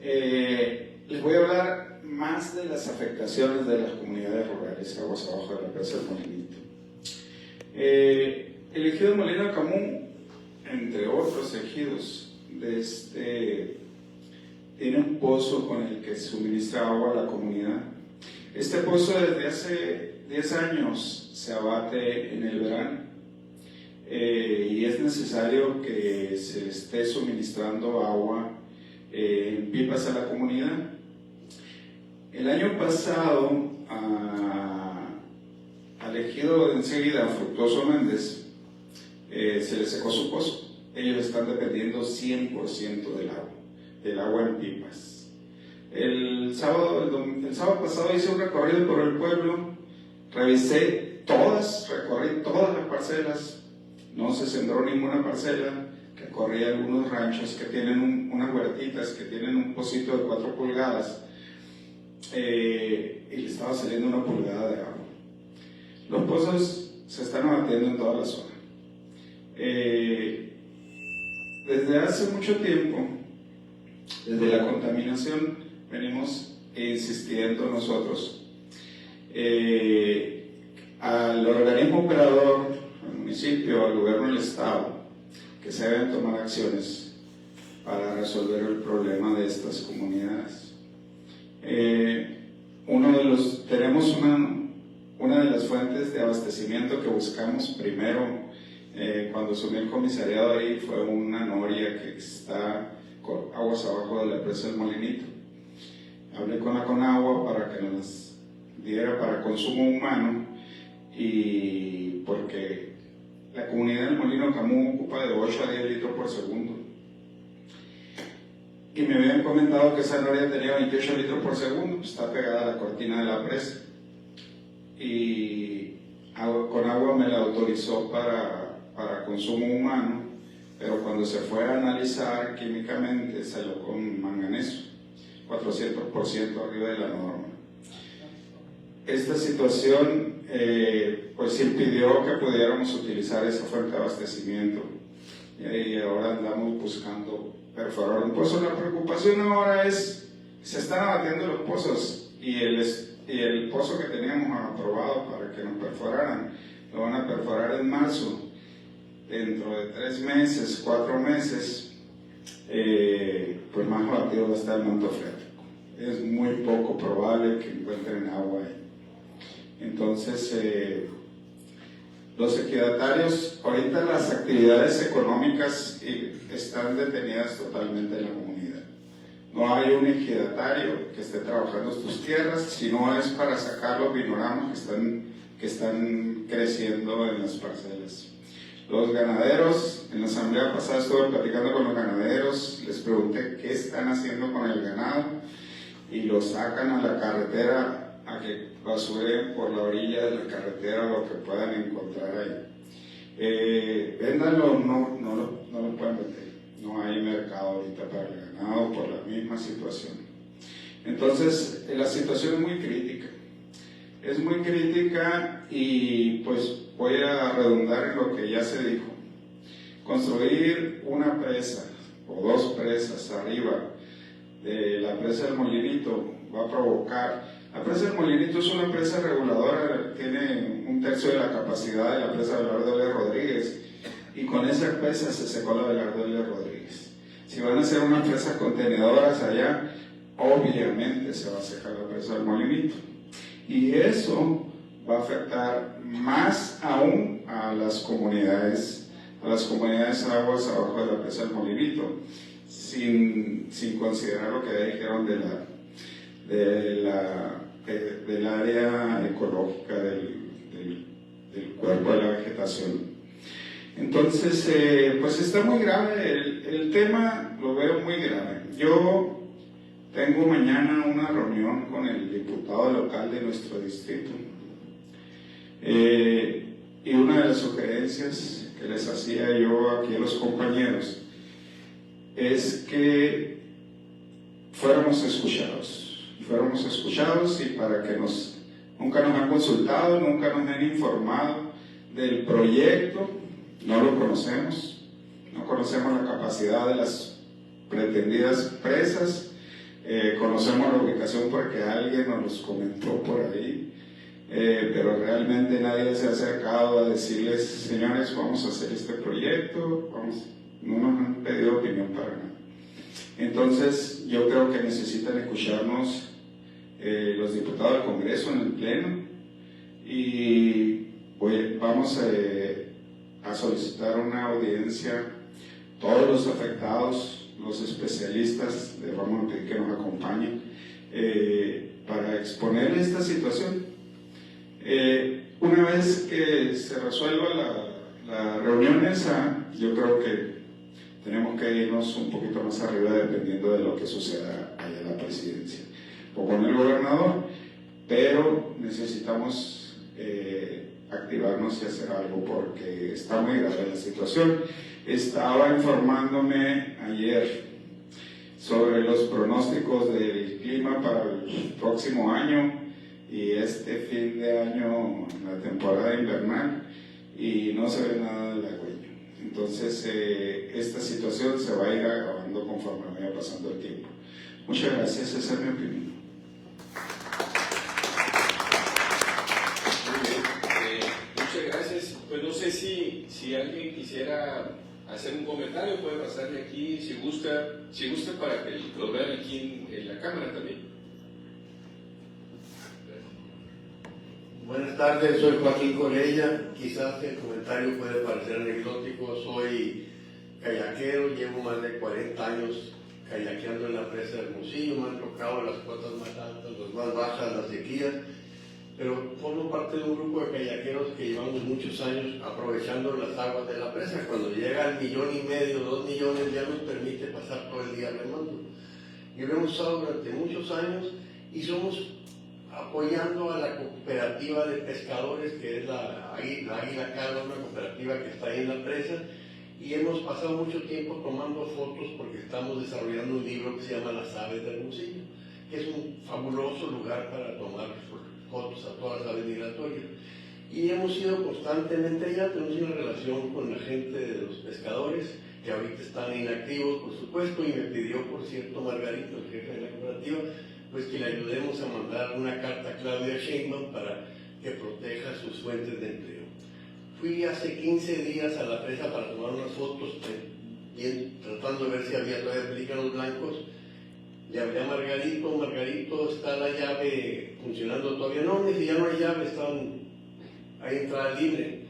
Les voy a hablar más de las afectaciones de las comunidades rurales aguas abajo de la presa del Molinito. El ejido de Molino de Camus, entre otros ejidos, tiene un pozo con el que suministra agua a la comunidad. Este pozo desde hace 10 años se abate en el verano y es necesario que se le esté suministrando agua en pipas a la comunidad. El año pasado, al ejido de enseguida, Fructuoso Méndez, se le secó su pozo. Ellos están dependiendo 100% del agua en pipas. El sábado pasado hice un recorrido por el pueblo, recorrí todas las parcelas, no se sembró ninguna parcela, recorrí algunos ranchos que tienen unas huertitas que tienen un pocito de 4 pulgadas, y le estaba saliendo 1 pulgada de agua. Los pozos se están abatiendo en toda la zona. Desde hace mucho tiempo, desde la contaminación, venimos insistiendo nosotros al organismo operador, al municipio, al gobierno del estado, que se deben tomar acciones para resolver el problema de estas comunidades. Tenemos una de las fuentes de abastecimiento que buscamos primero cuando asumí el comisariado ahí fue una noria que está con aguas abajo de la presa del Molinito. Hablé con la Conagua para que nos diera para consumo humano, y porque la comunidad del Molino Camus ocupa de 8 a 10 litros por segundo. Y me habían comentado que esa noria tenía 28 litros por segundo, pues está pegada a la cortina de la presa. Y Conagua me la autorizó para consumo humano, pero cuando se fue a analizar químicamente salió con manganeso, 400% arriba de la norma. Esta situación pues impidió que pudiéramos utilizar esa fuente de abastecimiento y ahora andamos buscando perforar un pozo. La preocupación ahora es, se están abatiendo los pozos y el pozo que teníamos aprobado para que nos perforaran, lo van a perforar en marzo. Dentro de 3 meses, 4 meses, pues más abatido va a estar el manto freático. Es muy poco probable que encuentren agua ahí. Entonces, los ejidatarios, ahorita las actividades económicas están detenidas totalmente en la comunidad. No hay un ejidatario que esté trabajando sus tierras, sino es para sacar los panoramas que están creciendo en las parcelas. Los ganaderos, en la asamblea pasada estuve platicando con los ganaderos, les pregunté qué están haciendo con el ganado y lo sacan a la carretera a que basuren por la orilla de la carretera lo que puedan encontrar ahí. Véndanlo, no lo pueden vender. No hay mercado ahorita para el ganado por la misma situación. Entonces, la situación es muy crítica. Es muy crítica y pues voy a redundar en lo que ya se dijo. Construir una presa o 2 presas arriba de la presa del Molinito va a provocar. La presa del Molinito es una presa reguladora, tiene 1/3 de la capacidad de la presa Abelardo L. Rodríguez y con esa presa se secó la Abelardo L. Rodríguez. Si van a hacer unas presas contenedoras allá, obviamente se va a secar la presa del Molinito y eso va a afectar más aún a las comunidades aguas abajo de la presa del Molinito, sin considerar lo que ya dijeron del área ecológica del cuerpo de la vegetación. Entonces, pues está muy grave, el tema lo veo muy grave. Yo tengo mañana una reunión con el diputado local de nuestro distrito y una de las sugerencias que les hacía yo aquí a los compañeros es que fuéramos escuchados y para que nunca nos han consultado, nunca nos han informado del proyecto, no lo conocemos, no conocemos la capacidad de las pretendidas presas, conocemos la ubicación porque alguien nos los comentó por ahí, pero realmente nadie se ha acercado a decirles, señores, vamos a hacer este proyecto, no nos han pedido opinión para nada. Entonces, yo creo que necesitan escucharnos los diputados del Congreso en el Pleno y vamos a solicitar una audiencia, todos los afectados, los especialistas, les vamos a pedir que nos acompañen para exponer esta situación. Una vez que se resuelva la reunión esa, yo creo que tenemos que irnos un poquito más arriba dependiendo de lo que suceda allá en la presidencia o con el gobernador, pero necesitamos activarnos y hacer algo porque está muy grave la situación. Estaba informándome ayer sobre los pronósticos del clima para el próximo año y este fin de año, la temporada invernal, y no se ve nada del agüeño. Entonces, esta situación se va a ir agravando conforme vaya pasando el tiempo. Muchas gracias, esa es mi opinión. Muy bien, muchas gracias. Pues no sé si alguien quisiera hacer un comentario, puede pasarle aquí si gusta para que lo vean aquí en la cámara también. Buenas tardes, soy Joaquín Corella. Quizás el comentario puede parecer anecdótico. Soy kayaquero, llevo más de 40 años kayakeando en la presa del Hermosillo. Me han tocado las cuotas más altas, las más bajas, las sequías, pero formo parte de un grupo de kayakeros que llevamos muchos años aprovechando las aguas de la presa. Cuando llega al 1,5 millones, 2 millones, ya nos permite pasar todo el día remando. Y lo hemos usado durante muchos años y somos apoyando a la cooperativa de pescadores que es la Águila Calva, una cooperativa que está ahí en la presa, y hemos pasado mucho tiempo tomando fotos porque estamos desarrollando un libro que se llama Las aves del Hermosillo, que es un fabuloso lugar para tomar fotos a todas las aves migratorias. Y hemos ido constantemente allá, tenemos una relación con la gente de los pescadores, que ahorita están inactivos, por supuesto, y me pidió, por cierto, Margarito, el jefe de la cooperativa, pues que le ayudemos a mandar una carta a Claudia Sheinbaum para que proteja sus fuentes de empleo. Fui hace 15 días a la presa para tomar unas fotos, tratando de ver si había todavía pelícanos blancos. Le hablé a Margarito, Margarito, ¿está la llave funcionando todavía? No, me dice, ya no hay llave, hay entrada libre.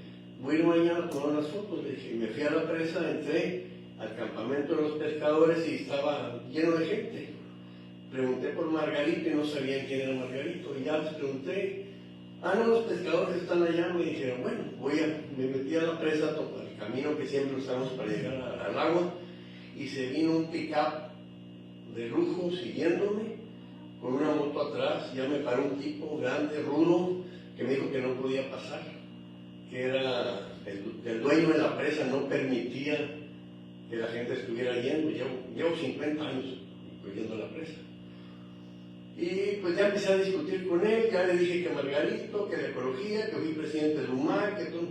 Voy a ir mañana a tomar unas fotos, le dije, me fui a la presa, entré al campamento de los pescadores y estaba lleno de gente. Pregunté por Margarito y no sabían quién era Margarito, y ya les pregunté, no, los pescadores están allá, me dijeron, bueno, me metí a la presa, el camino que siempre usamos para llegar al agua, y se vino un pick-up de lujo siguiéndome, con una moto atrás, ya me paró un tipo grande, rudo, que me dijo que no podía pasar, que era el dueño de la presa, no permitía que la gente estuviera yendo. Llevo 50 años yendo a la presa. Y pues ya empecé a discutir con él, ya le dije que Margarito, que la ecología, que fui presidente del UMAC, que todo,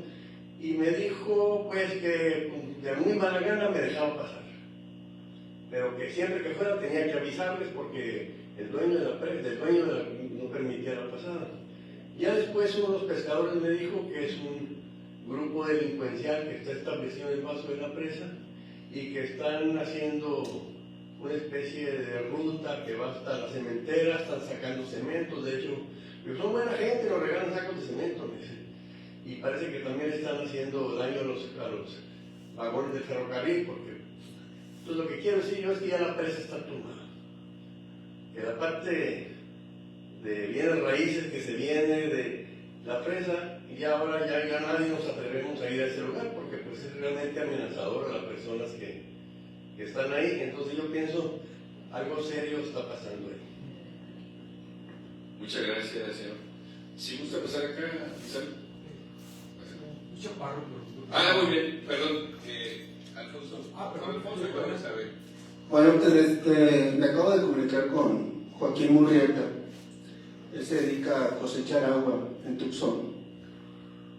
y me dijo pues que de muy mala gana me dejaba pasar, pero que siempre que fuera tenía que avisarles porque el dueño de la presa, no permitía la pasada. Ya después uno de los pescadores me dijo que es un grupo delincuencial que está establecido en el vaso de la presa y que están haciendo una especie de ruta que va hasta la cementera, están sacando cementos, de hecho, son buena gente, nos regalan sacos de cemento, me dice. Y parece que también están haciendo daño a los vagones del ferrocarril, porque entonces lo que quiero decir yo es que ya la presa está tumbada. Que la parte de bienes raíces que se viene de la presa, y ahora ya nadie nos atrevemos a ir a ese lugar, porque pues es realmente amenazador a las personas que están ahí. Entonces yo pienso, algo serio está pasando ahí. Muchas gracias, señor. Si gusta pasar acá, quizá. Muy bien, perdón. Alfonso. Perdón, Alfonso, puedes saber. Bueno, me acabo de comunicar con Joaquín Murrieta. Él se dedica a cosechar agua en Tucson.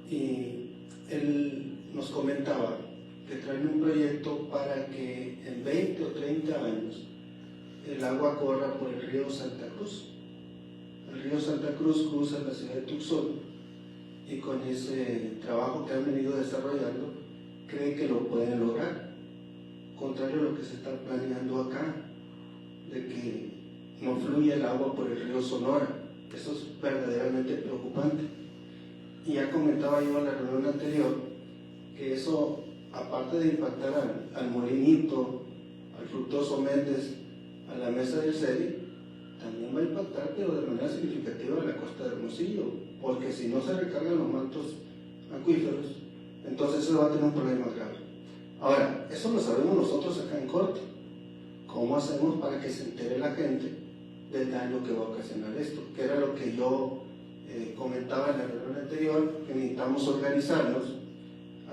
Y él nos comentaba que traen un proyecto para que en 20 o 30 años el agua corra por el río Santa Cruz. El río Santa Cruz cruza la ciudad de Tucson y con ese trabajo que han venido desarrollando cree que lo pueden lograr, contrario a lo que se está planeando acá, de que no fluye el agua por el río Sonora. Eso es verdaderamente preocupante. Y ya comentaba yo en la reunión anterior que eso, aparte de impactar al Molinito, al Fructuoso Méndez, a la Mesa del CEDI, también va a impactar, pero de manera significativa, a la costa de Hermosillo, porque si no se recargan los mantos acuíferos, entonces eso va a tener un problema grave. Ahora, eso lo sabemos nosotros acá en corte. ¿Cómo hacemos para que se entere la gente del daño que va a ocasionar esto? Que era lo que yo comentaba en la reunión anterior, que necesitamos organizarnos,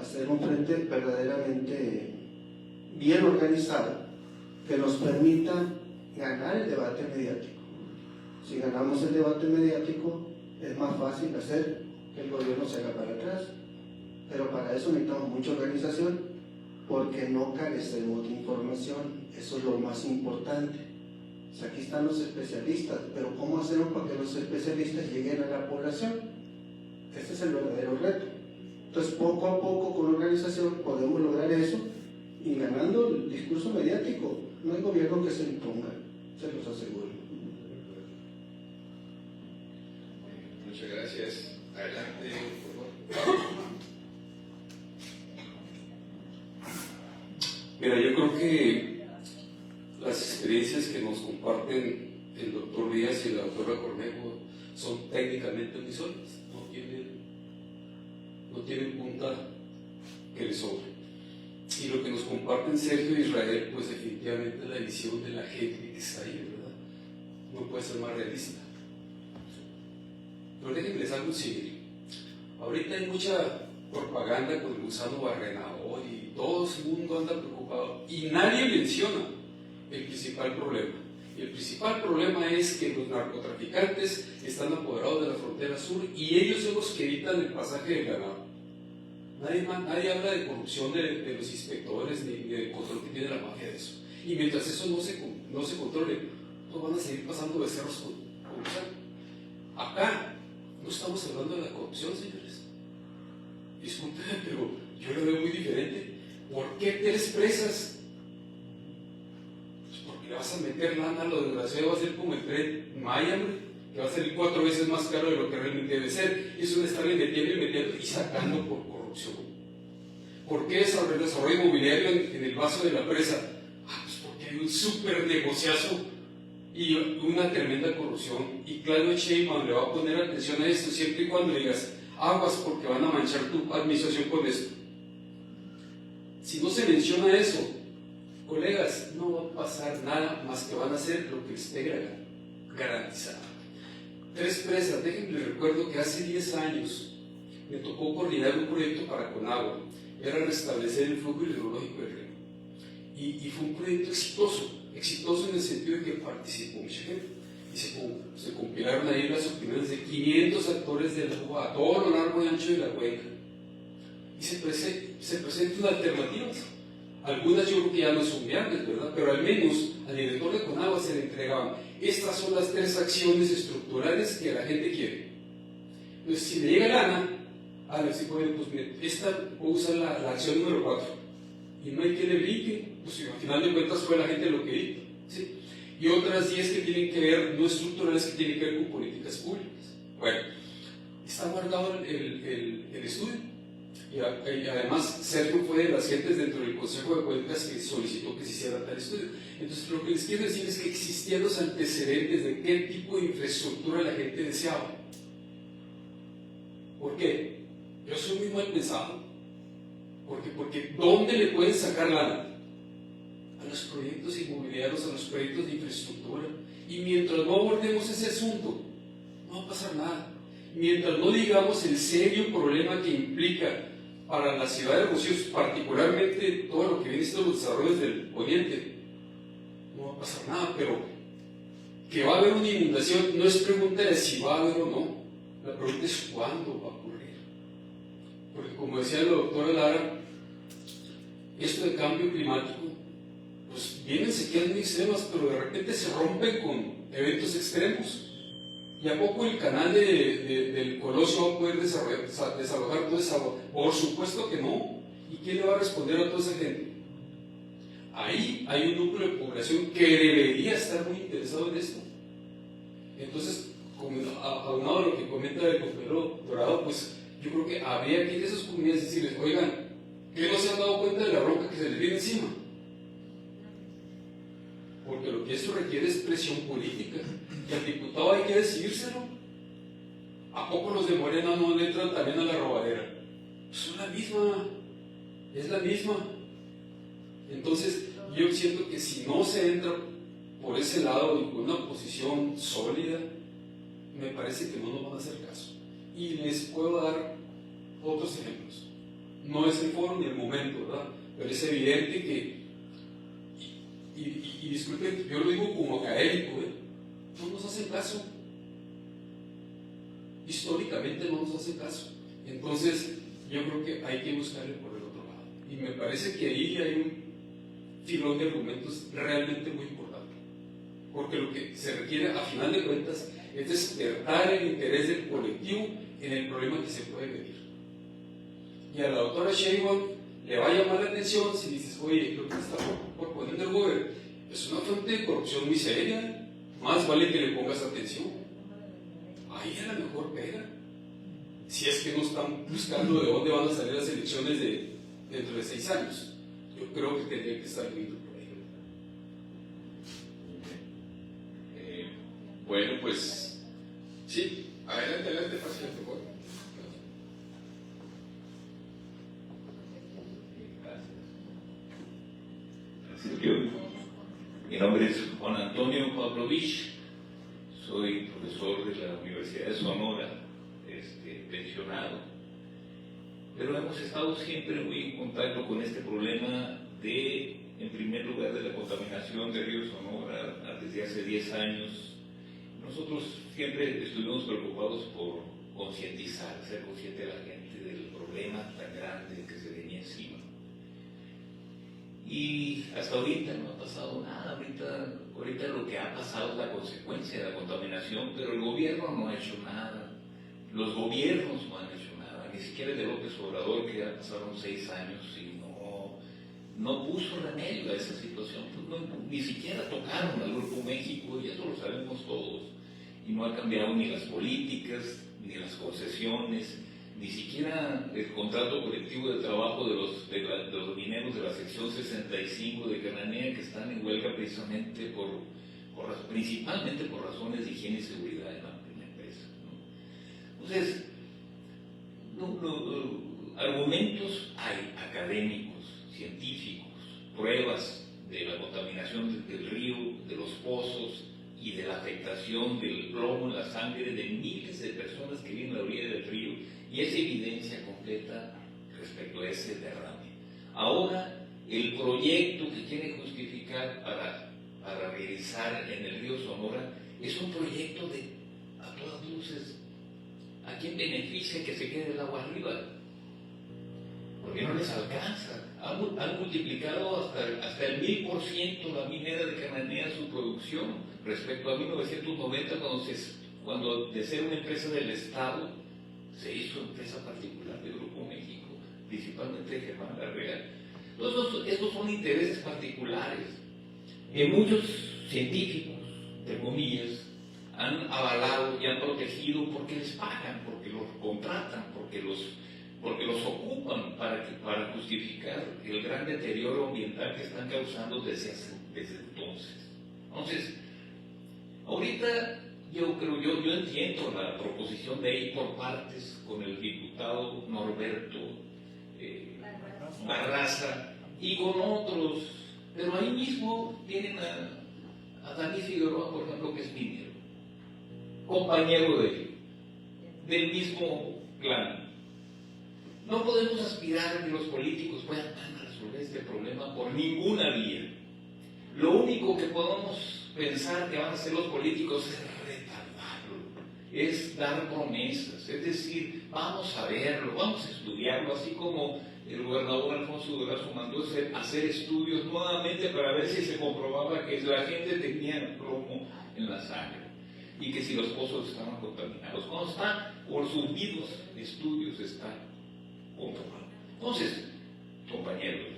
hacer un frente verdaderamente bien organizado, que nos permita ganar el debate mediático. Si ganamos el debate mediático, es más fácil hacer que el gobierno se haga para atrás, pero para eso necesitamos mucha organización, porque no carecemos de información. Eso es lo más importante. O sea, aquí están los especialistas, pero ¿cómo hacemos para que los especialistas lleguen a la población? Ese es el verdadero reto. Entonces, poco a poco, con organización, podemos lograr eso, y ganando el discurso mediático. No hay gobierno que se imponga, se los aseguro. Muchas gracias. Adelante, por favor. Mira, yo creo que las experiencias que nos comparten el doctor Díaz y la doctora Cornejo son técnicamente muy sólidas, no tienen punta que les sobre. Y lo que nos comparten Sergio e Israel, pues definitivamente es la visión de la gente que está ahí, ¿verdad? No puede ser más realista. Pero déjenles algo civil. Ahorita hay mucha propaganda con el gusano barrenador y todo el mundo anda preocupado y nadie menciona el principal problema. Y el principal problema es que los narcotraficantes están apoderados de la frontera sur y ellos son los que evitan el pasaje del ganado. Nadie habla de corrupción de los inspectores ni del control que tiene la mafia de eso. Y mientras eso no se controle, pues van a seguir pasando becerros con sal. Acá no estamos hablando de la corrupción, señores. Disculpen, pero yo lo veo muy diferente. ¿Por qué 3 presas? Pues porque le vas a meter lana a lo desgraciado, va a ser como el tren Maya, que va a salir 4 veces más caro de lo que realmente debe ser. Y eso de estarle metiendo y sacando por corrupción. ¿Por qué desarrollo inmobiliario en el vaso de la presa? Pues porque hay un súper negociazo y una tremenda corrupción. Y Claudio Sheinbaum le va a poner atención a esto siempre y cuando digas aguas porque van a manchar tu administración con esto. Si no se menciona eso, colegas, no va a pasar nada más que van a hacer lo que les esté garantizado. 3 presas, déjenme les recuerdo que hace 10 años me tocó coordinar un proyecto para Conagua, era restablecer el flujo hidrológico del río. Y fue un proyecto exitoso en el sentido de que participó mucha gente. Y se compilaron ahí las opiniones de 500 actores del agua a todo lo largo y ancho de la cuenca. Y se presentan alternativas. Algunas yo creo que ya no son viables, ¿verdad? Pero al menos al director de Conagua se le entregaban. Estas son las 3 acciones estructurales que la gente quiere. Entonces, si le llega lana, pues esta puedo usar la acción número 4. Y no hay que le brinque, pues al final de cuentas fue la gente lo que hizo. ¿Sí? Y otras 10 que tienen que ver, no estructurales, que tienen que ver con políticas públicas. Bueno, está guardado el estudio. Y además, Sergio fue de las gentes dentro del Consejo de Cuencas que solicitó que se hiciera tal estudio. Entonces, lo que les quiero decir es que existían los antecedentes de qué tipo de infraestructura la gente deseaba. ¿Por qué? Yo soy muy mal pensado. Porque ¿dónde le pueden sacar lana? A los proyectos inmobiliarios, a los proyectos de infraestructura. Y mientras no abordemos ese asunto, no va a pasar nada. Mientras no digamos el serio problema que implica para la ciudad de Hermosillo, particularmente todo lo que viene siendo los desarrollos del poniente, no va a pasar nada. Pero que va a haber una inundación no es pregunta de si va a haber o no, la pregunta es cuándo va a ocurrir. Porque como decía la doctora Lara, esto de cambio climático, pues vienen sequías muy extremas, pero de repente se rompen con eventos extremos. ¿Y a poco el canal del Colosio va a poder desalojar toda esa agua? Por supuesto que no. ¿Y quién le va a responder a toda esa gente? Ahí hay un núcleo de población que debería estar muy interesado en esto. Entonces, aunado a lo que comenta el compañero Dorado, pues yo creo que habría que ir a esas comunidades y decirles, oigan, ¿qué no se han dado cuenta de la bronca que se les viene encima? Porque lo que eso requiere es presión política. Y al diputado hay que decírselo. ¿A poco los de Morena no le entran también a la robadera? Pues es la misma. Entonces, yo siento que si no se entra por ese lado y con una posición sólida, me parece que no nos van a hacer caso. Y les puedo dar otros ejemplos. No es el foro ni el momento, ¿verdad? Pero es evidente que, y disculpen, yo lo digo como académico, no nos hacen caso. Históricamente no nos hacen caso. Entonces, yo creo que hay que buscarle por el otro lado. Y me parece que ahí hay un filón de argumentos realmente muy importante. Porque lo que se requiere, a final de cuentas, es despertar el interés del colectivo en el problema que se puede venir. Y a la doctora Sheinbaum le va a llamar la atención si dices, oye, lo que está proponiendo el gobierno es una fuente de corrupción muy seria, más vale que le pongas atención. Ahí a la mejor pega. Si es que no están buscando de dónde van a salir las elecciones dentro de 6 años. Yo creo que tendría que estar viendo por ahí. Bueno, pues sí, adelante, fácil, por favor. Mi nombre es Juan Antonio Pavlovich, soy profesor de la Universidad de Sonora, pensionado. pero hemos estado siempre muy en contacto con este problema de, en primer lugar, de la contaminación del río Sonora desde hace 10 años. Nosotros siempre estuvimos preocupados por concientizar, ser consciente de la gente del problema tan grande que se venía encima. Y hasta ahorita no ha pasado nada, ahorita lo que ha pasado es la consecuencia de la contaminación, pero el gobierno no ha hecho nada, los gobiernos no han hecho nada, ni siquiera el de López Obrador, que ya pasaron 6 años y no puso remedio a esa situación, ni siquiera tocaron al Grupo México, y eso lo sabemos todos, y no ha cambiado ni las políticas, ni las concesiones, ni siquiera el contrato colectivo de trabajo de los mineros de la sección 65 de Cananea, que están en huelga precisamente principalmente por razones de higiene y seguridad en la empresa, ¿no? Entonces, argumentos hay académicos, científicos, pruebas de la contaminación del río, de los pozos y de la afectación del plomo en la sangre de miles de personas que viven a la orilla del río, y es evidencia completa respecto a ese derrame. Ahora, el proyecto que quiere justificar para realizar en el río Sonora es un proyecto a todas luces, ¿a quién beneficia que se quede el agua arriba? Porque no les alcanza. Han multiplicado hasta el 1000% la minera de Cananea su producción respecto a 1990, cuando de ser una empresa del Estado se hizo empresa particular del Grupo México, principalmente de Germán Larrea. Todos estos son intereses particulares que muchos científicos, de comillas, han avalado y han protegido porque les pagan, porque los contratan, porque los ocupan para justificar el gran deterioro ambiental que están causando desde entonces. Entonces, ahorita yo entiendo la proposición de ir por partes con el diputado Norberto Barraza y con otros, pero ahí mismo tienen a Dani Figueroa, por ejemplo, que es minero, compañero del mismo clan. No podemos aspirar a que los políticos puedan resolver este problema por ninguna vía. Lo único que podemos pensar que van a hacer los políticos es retardarlo, es dar promesas, es decir, vamos a verlo, vamos a estudiarlo, así como el gobernador Alfonso Durazo mandó hacer estudios nuevamente para ver si se comprobaba que la gente tenía plomo en la sangre y que si los pozos estaban contaminados. Cuando está por sus mismos estudios está comprobado. Entonces, compañeros,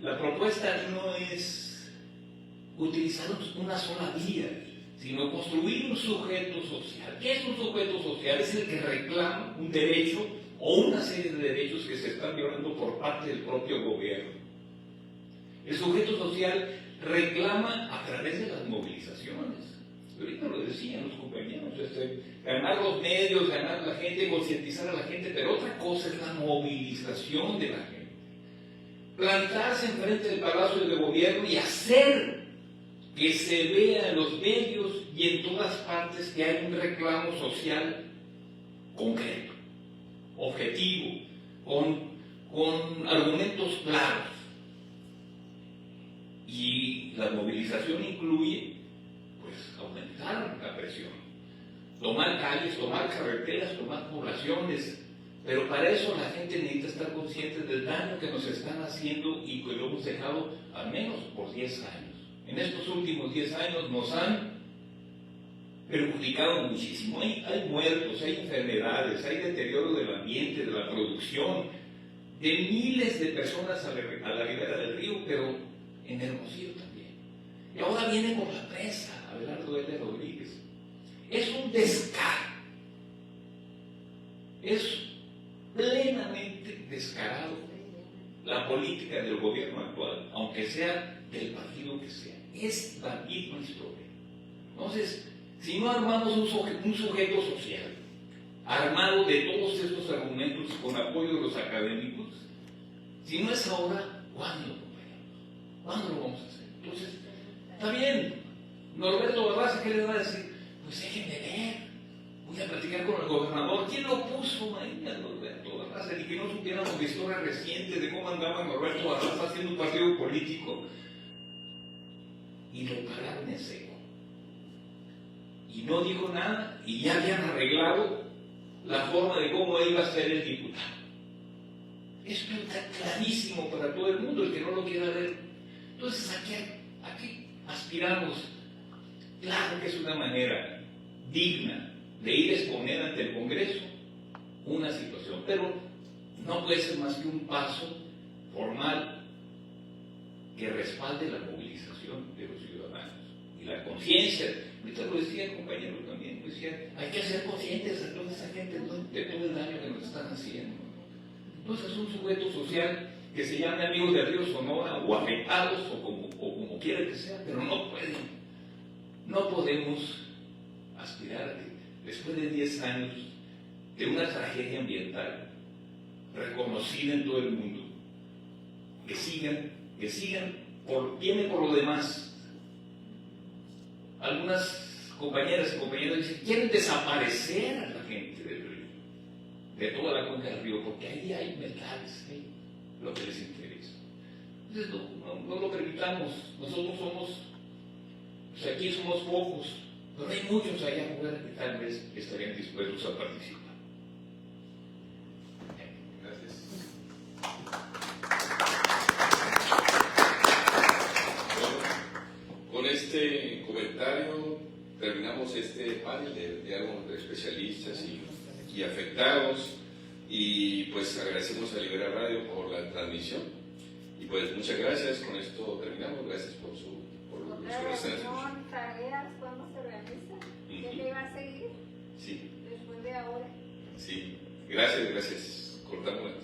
la propuesta no es utilizar una sola vía, sino construir un sujeto social. ¿Qué es un sujeto social? Es el que reclama un derecho o una serie de derechos que se están violando por parte del propio gobierno. El sujeto social reclama a través de las movilizaciones. Ahorita lo decían los compañeros, ganar los medios, ganar a la gente, concientizar a la gente, pero otra cosa es la movilización de la gente. Plantarse enfrente del Palacio de Gobierno y hacer que se vea en los medios y en todas partes que hay un reclamo social concreto, objetivo, con argumentos claros. Y la movilización incluye, pues, aumentar la presión, tomar calles, tomar carreteras, tomar poblaciones, pero para eso la gente necesita estar consciente del daño que nos están haciendo y que lo hemos dejado al menos por 10 años. En estos últimos 10 años nos han perjudicado muchísimo. Hay muertos, hay enfermedades, hay deterioro del ambiente, de la producción, de miles de personas a la ribera del río, pero en Hermosillo también. Y ahora viene por la presa, Abelardo L. Rodríguez. Es un descaro. Es plenamente descarado la política del gobierno actual, aunque sea del partido que sea. Es la misma historia. Entonces, si no armamos un sujeto social, armado de todos estos argumentos con apoyo de los académicos, si no es ahora, ¿cuándo, compañeros? ¿Cuándo lo vamos a hacer? Entonces, está bien. Norberto Barraza, ¿qué le va a decir? Pues déjenme ver. Voy a platicar platicar con el gobernador. ¿Quién lo puso ahí a Norberto Barraza? Ni que no supiéramos de historia reciente de cómo andaba Norberto Barraza haciendo un partido político. Y lo pararon en seco. Y no dijo nada, y ya habían arreglado la forma de cómo iba a ser el diputado. Esto está clarísimo para todo el mundo, el que no lo quiera ver. Entonces, ¿a qué aspiramos? Claro que es una manera digna de ir a exponer ante el Congreso una situación, pero no puede ser más que un paso formal que respalde la movilización de los ciudadanos y la conciencia. Ahorita lo decía el compañero también, decía, hay que ser conscientes de toda esa gente, de todo el daño que nos están haciendo. Entonces es un sujeto social que se llame Amigos de Río Sonora o afectados o como quiera que sea, pero no podemos aspirar a que después de 10 años de una tragedia ambiental reconocida en todo el mundo, que sigan viene por lo demás. Algunas compañeras y compañeros dicen, quieren desaparecer a la gente del río, de toda la cuenca del río, porque ahí hay metales, lo que les interesa. Entonces no lo permitamos. Nosotros somos, pues aquí somos pocos, pero hay muchos allá afuera que tal vez estarían dispuestos a participar. Gracias. Bueno, con este comentario terminamos este panel de diálogo de especialistas y afectados, y pues agradecemos a Libera Radio por la transmisión, y pues muchas gracias. Con esto terminamos. Gracias por su presencia. ¿Cuándo se organiza? ¿Quién le va a seguir? Sí. Después de ahora. Sí. Gracias. Cortamos la